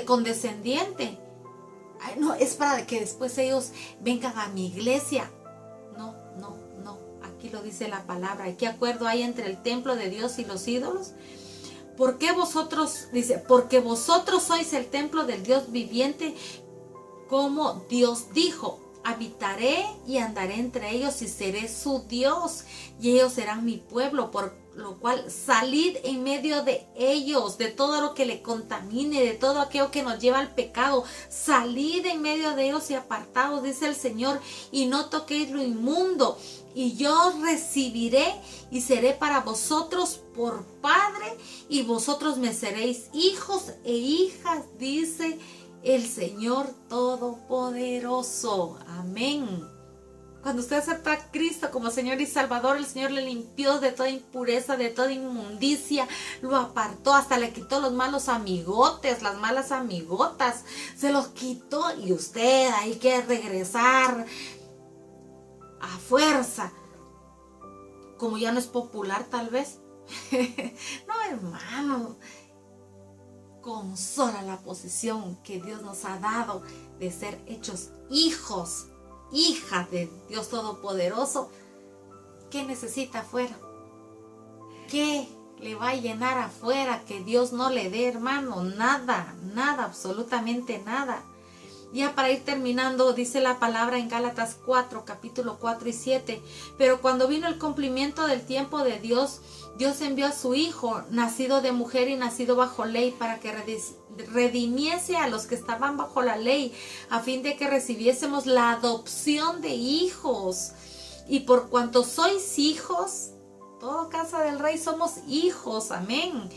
condescendiente. Ay, no, es para que después ellos vengan a mi iglesia. No, aquí lo dice la palabra. ¿Y qué acuerdo hay entre el templo de Dios y los ídolos? Porque vosotros sois el templo del Dios viviente, como Dios dijo: habitaré y andaré entre ellos, y seré su Dios, y ellos serán mi pueblo, por lo cual salid en medio de ellos, de todo lo que le contamine, de todo aquello que nos lleva al pecado. Salid en medio de ellos y apartaos, dice el Señor, y no toquéis lo inmundo. Y yo os recibiré y seré para vosotros por Padre, y vosotros me seréis hijos e hijas, dice el Señor Todopoderoso. Amén. Cuando usted acepta a Cristo como Señor y Salvador, el Señor le limpió de toda impureza, de toda inmundicia, lo apartó, hasta le quitó los malos amigotes, las malas amigotas, se los quitó, y usted hay que regresar a fuerza, como ya no es popular tal vez. No, hermano, consola la posición que Dios nos ha dado de ser hechos hijos, hijas de Dios Todopoderoso. ¿Qué necesita afuera? ¿Qué le va a llenar afuera que Dios no le dé, hermano? Nada, nada, absolutamente nada. Ya para ir terminando, dice la palabra en Gálatas 4, capítulo 4 y 7. Pero cuando vino el cumplimiento del tiempo de Dios, Dios envió a su Hijo, nacido de mujer y nacido bajo ley, para que redimiese a los que estaban bajo la ley, a fin de que recibiésemos la adopción de hijos. Y por cuanto sois hijos, todo casa del rey somos hijos, amén.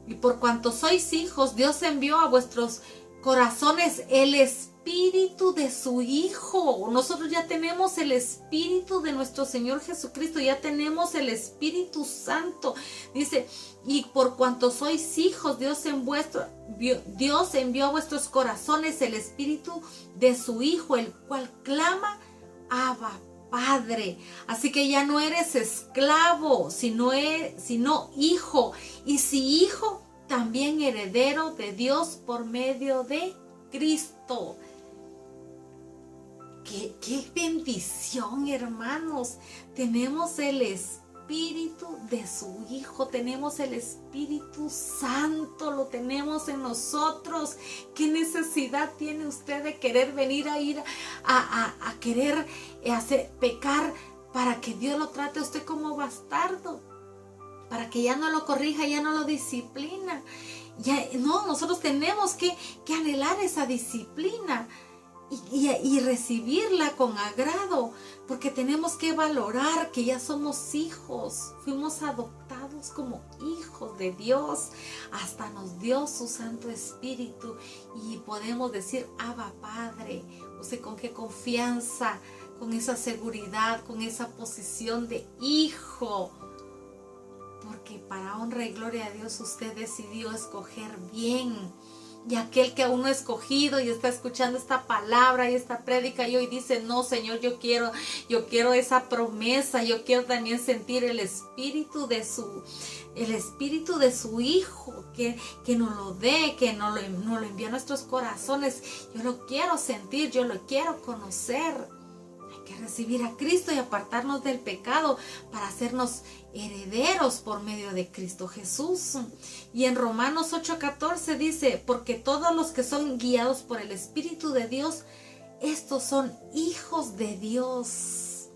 Y por cuanto sois hijos, Dios envió a vuestros corazones el espíritu de su Hijo. Nosotros ya tenemos el espíritu de nuestro Señor Jesucristo, ya tenemos el Espíritu Santo. Dice, y por cuanto sois hijos, Dios envió a vuestros corazones el espíritu de su Hijo, el cual clama, Abba, Padre. Así que ya no eres esclavo, sino hijo. Y si hijo, también heredero de Dios por medio de Cristo. ¡Qué bendición, hermanos! Tenemos el Espíritu de su Hijo, tenemos el Espíritu Santo, lo tenemos en nosotros. ¿Qué necesidad tiene usted de querer venir a querer hacer pecar para que Dios lo trate a usted como bastardo? Para que ya no lo corrija, ya no lo disciplina. No, nosotros tenemos que anhelar esa disciplina y recibirla con agrado, porque tenemos que valorar que ya somos hijos, fuimos adoptados como hijos de Dios, hasta nos dio su Santo Espíritu y podemos decir, Abba, Padre. O sea, con qué confianza, con esa seguridad, con esa posición de hijo. Porque para honra y gloria a Dios usted decidió escoger bien. Y aquel que aún no ha escogido y está escuchando esta palabra y esta prédica y hoy dice, no, Señor, yo quiero esa promesa, yo quiero también sentir el espíritu de su Hijo, que nos lo dé, que nos lo envíe a nuestros corazones. Yo lo quiero sentir, yo lo quiero conocer. Hay que recibir a Cristo y apartarnos del pecado para hacernos herederos por medio de Cristo Jesús. Y en Romanos 8:14 dice, porque todos los que son guiados por el Espíritu de Dios, estos son hijos de Dios.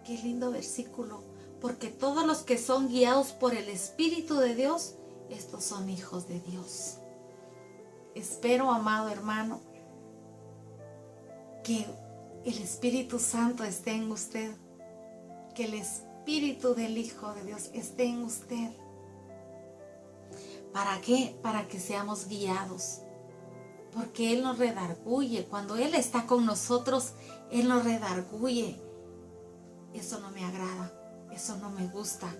Qué lindo versículo. Porque todos los que son guiados por el Espíritu de Dios, estos son hijos de Dios. Espero, amado hermano, que el Espíritu Santo esté en usted, que el Espíritu del Hijo de Dios esté en usted. ¿Para qué? Para que seamos guiados, porque Él nos redarguye. Cuando Él está con nosotros, Él nos redarguye. Eso no me agrada, eso no me gusta.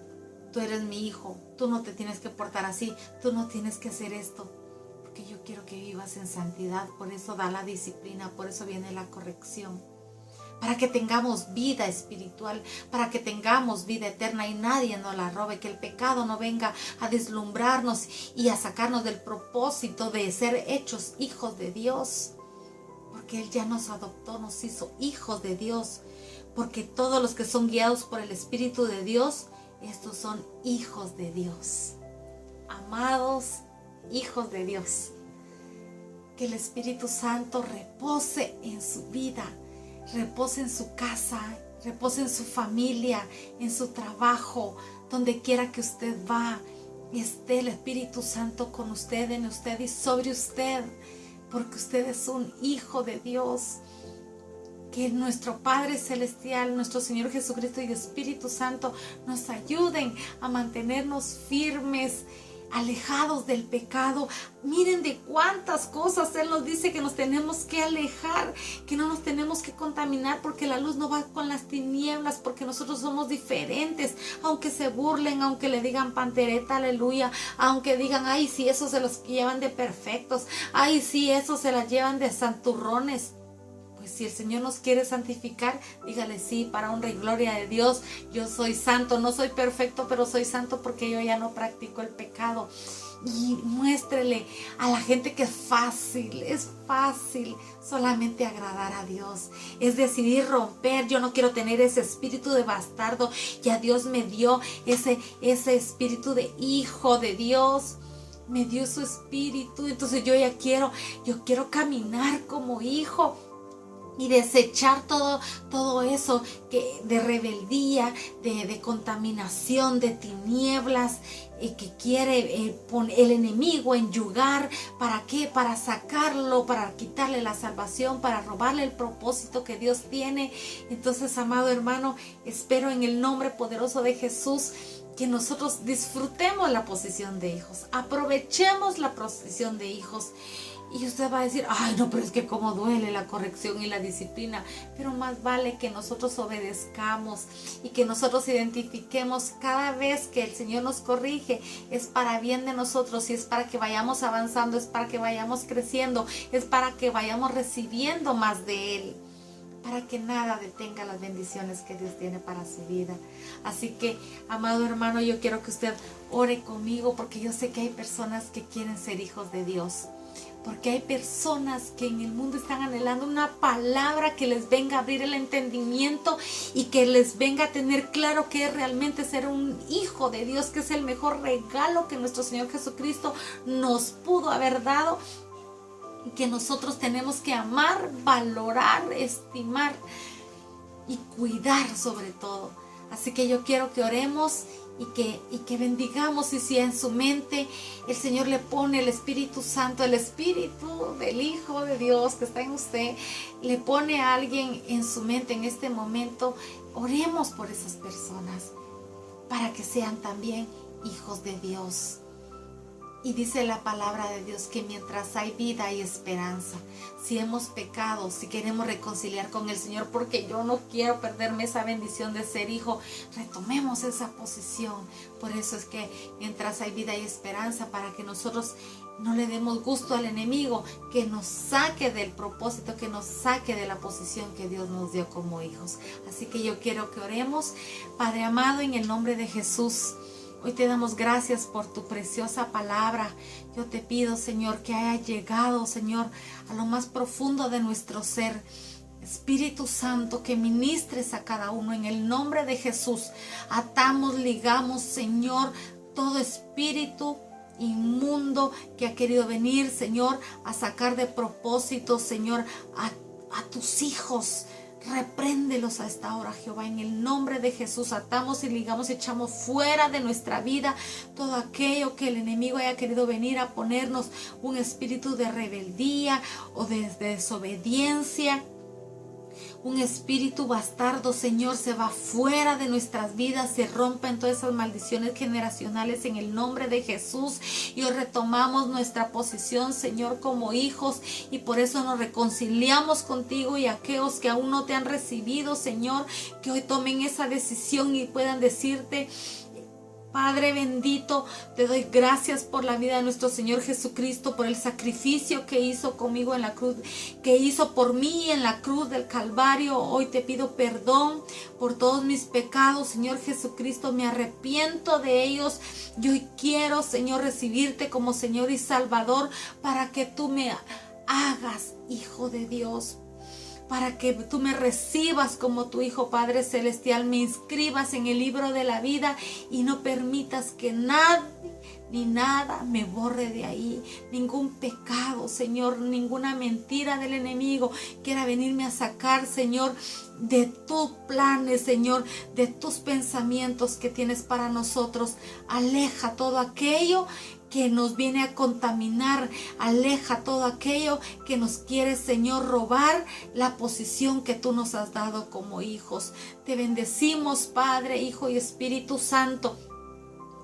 Tú eres mi hijo, tú no te tienes que portar así, tú no tienes que hacer esto, porque yo quiero que vivas en santidad. Por eso da la disciplina, por eso viene la corrección, para que tengamos vida espiritual, para que tengamos vida eterna y nadie nos la robe, que el pecado no venga a deslumbrarnos y a sacarnos del propósito de ser hechos hijos de Dios, porque Él ya nos adoptó, nos hizo hijos de Dios, porque todos los que son guiados por el Espíritu de Dios, estos son hijos de Dios. Amados hijos de Dios, que el Espíritu Santo repose en su vida, repose en su casa, repose en su familia, en su trabajo, donde quiera que usted va. Esté el Espíritu Santo con usted, en usted y sobre usted, porque usted es un hijo de Dios. Que nuestro Padre Celestial, nuestro Señor Jesucristo y Espíritu Santo nos ayuden a mantenernos firmes, alejados del pecado. Miren de cuántas cosas Él nos dice que nos tenemos que alejar, que no nos tenemos que contaminar, porque la luz no va con las tinieblas, porque nosotros somos diferentes. Aunque se burlen, aunque le digan pantereta, aleluya, aunque digan, ay, sí, esos se los llevan de perfectos, ay, sí, esos se las llevan de santurrones. Pues si el Señor nos quiere santificar, dígale sí, para honra y gloria de Dios. Yo soy santo, no soy perfecto, pero soy santo porque yo ya no practico el pecado. Y muéstrele a la gente que es fácil solamente agradar a Dios. Es decidir romper. Yo no quiero tener ese espíritu de bastardo. Ya Dios me dio ese espíritu de hijo de Dios. Me dio su espíritu. Entonces yo quiero caminar como hijo. Y desechar todo eso de rebeldía, de contaminación, de tinieblas, que quiere el enemigo enyugar. ¿Para qué? Para sacarlo, para quitarle la salvación, para robarle el propósito que Dios tiene. Entonces, amado hermano, espero en el nombre poderoso de Jesús que nosotros disfrutemos la posición de hijos, aprovechemos la posición de hijos. Y usted va a decir, ay no, pero es que cómo duele la corrección y la disciplina. Pero más vale que nosotros obedezcamos y que nosotros identifiquemos cada vez que el Señor nos corrige. Es para bien de nosotros y es para que vayamos avanzando, es para que vayamos creciendo, es para que vayamos recibiendo más de Él. Para que nada detenga las bendiciones que Dios tiene para su vida. Así que, amado hermano, yo quiero que usted ore conmigo, porque yo sé que hay personas que quieren ser hijos de Dios. Porque hay personas que en el mundo están anhelando una palabra que les venga a abrir el entendimiento y que les venga a tener claro que es realmente ser un hijo de Dios, que es el mejor regalo que nuestro Señor Jesucristo nos pudo haber dado. Y que nosotros tenemos que amar, valorar, estimar y cuidar sobre todo. Así que yo quiero que oremos y que bendigamos. Y si en su mente el Señor le pone el Espíritu Santo, el Espíritu del Hijo de Dios que está en usted, le pone a alguien en su mente en este momento, oremos por esas personas para que sean también hijos de Dios. Y dice la palabra de Dios que mientras hay vida hay esperanza. Si hemos pecado, si queremos reconciliar con el Señor, porque yo no quiero perderme esa bendición de ser hijo, retomemos esa posición. Por eso es que mientras hay vida hay esperanza, para que nosotros no le demos gusto al enemigo, que nos saque del propósito, que nos saque de la posición que Dios nos dio como hijos. Así que yo quiero que oremos. Padre amado, en el nombre de Jesús, hoy te damos gracias por tu preciosa palabra. Yo te pido, Señor, que haya llegado, Señor, a lo más profundo de nuestro ser. Espíritu Santo, que ministres a cada uno en el nombre de Jesús. Atamos, ligamos, Señor, todo espíritu inmundo que ha querido venir, Señor, a sacar de propósito, Señor, a tus hijos. Repréndelos a esta hora, Jehová, en el nombre de Jesús. Atamos y ligamos y echamos fuera de nuestra vida todo aquello que el enemigo haya querido venir a ponernos, un espíritu de rebeldía o de desobediencia. Un espíritu bastardo, Señor, se va fuera de nuestras vidas, se rompen todas esas maldiciones generacionales en el nombre de Jesús. Y hoy retomamos nuestra posición, Señor, como hijos, y por eso nos reconciliamos contigo. Y aquellos que aún no te han recibido, Señor, que hoy tomen esa decisión y puedan decirte: Padre bendito, te doy gracias por la vida de nuestro Señor Jesucristo, por el sacrificio que hizo conmigo en la cruz, que hizo por mí en la cruz del Calvario. Hoy te pido perdón por todos mis pecados, Señor Jesucristo, me arrepiento de ellos. Yo hoy quiero, Señor, recibirte como Señor y Salvador, para que tú me hagas hijo de Dios, para que tú me recibas como tu Hijo, Padre Celestial, me inscribas en el libro de la vida y no permitas que ni nada me borre de ahí. Ningún pecado, Señor, ninguna mentira del enemigo quiera venirme a sacar, Señor, de tus planes, Señor, de tus pensamientos que tienes para nosotros. Aleja todo aquello que nos viene a contaminar, aleja todo aquello que nos quiere, Señor, robar la posición que tú nos has dado como hijos. Te bendecimos, Padre, Hijo y Espíritu Santo.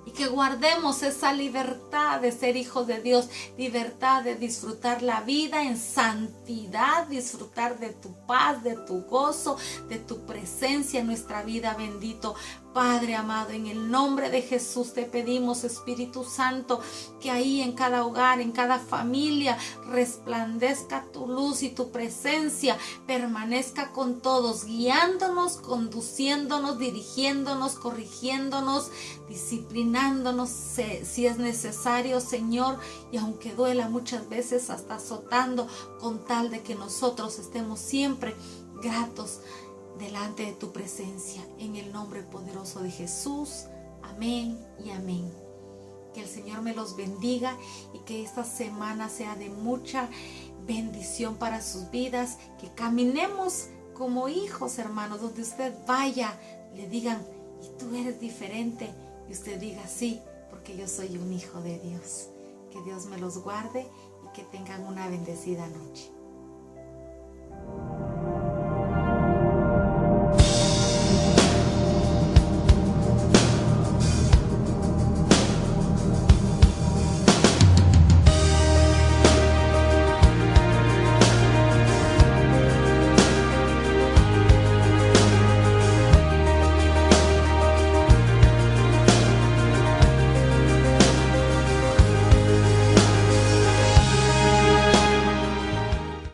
Y que guardemos esa libertad de ser hijos de Dios, libertad de disfrutar la vida en santidad, disfrutar de tu paz, de tu gozo, de tu presencia en nuestra vida, bendito Padre amado. En el nombre de Jesús te pedimos, Espíritu Santo, que ahí en cada hogar, en cada familia, resplandezca tu luz y tu presencia permanezca con todos, guiándonos, conduciéndonos, dirigiéndonos, corrigiéndonos, disciplinándonos si es necesario, Señor, y aunque duela muchas veces hasta azotando, con tal de que nosotros estemos siempre gratos delante de tu presencia, en el nombre poderoso de Jesús. Amén y amén. Que el Señor me los bendiga y que esta semana sea de mucha bendición para sus vidas, que caminemos como hijos, hermanos, donde usted vaya, le digan, y tú eres diferente, y usted diga, sí, porque yo soy un hijo de Dios. Que Dios me los guarde y que tengan una bendecida noche.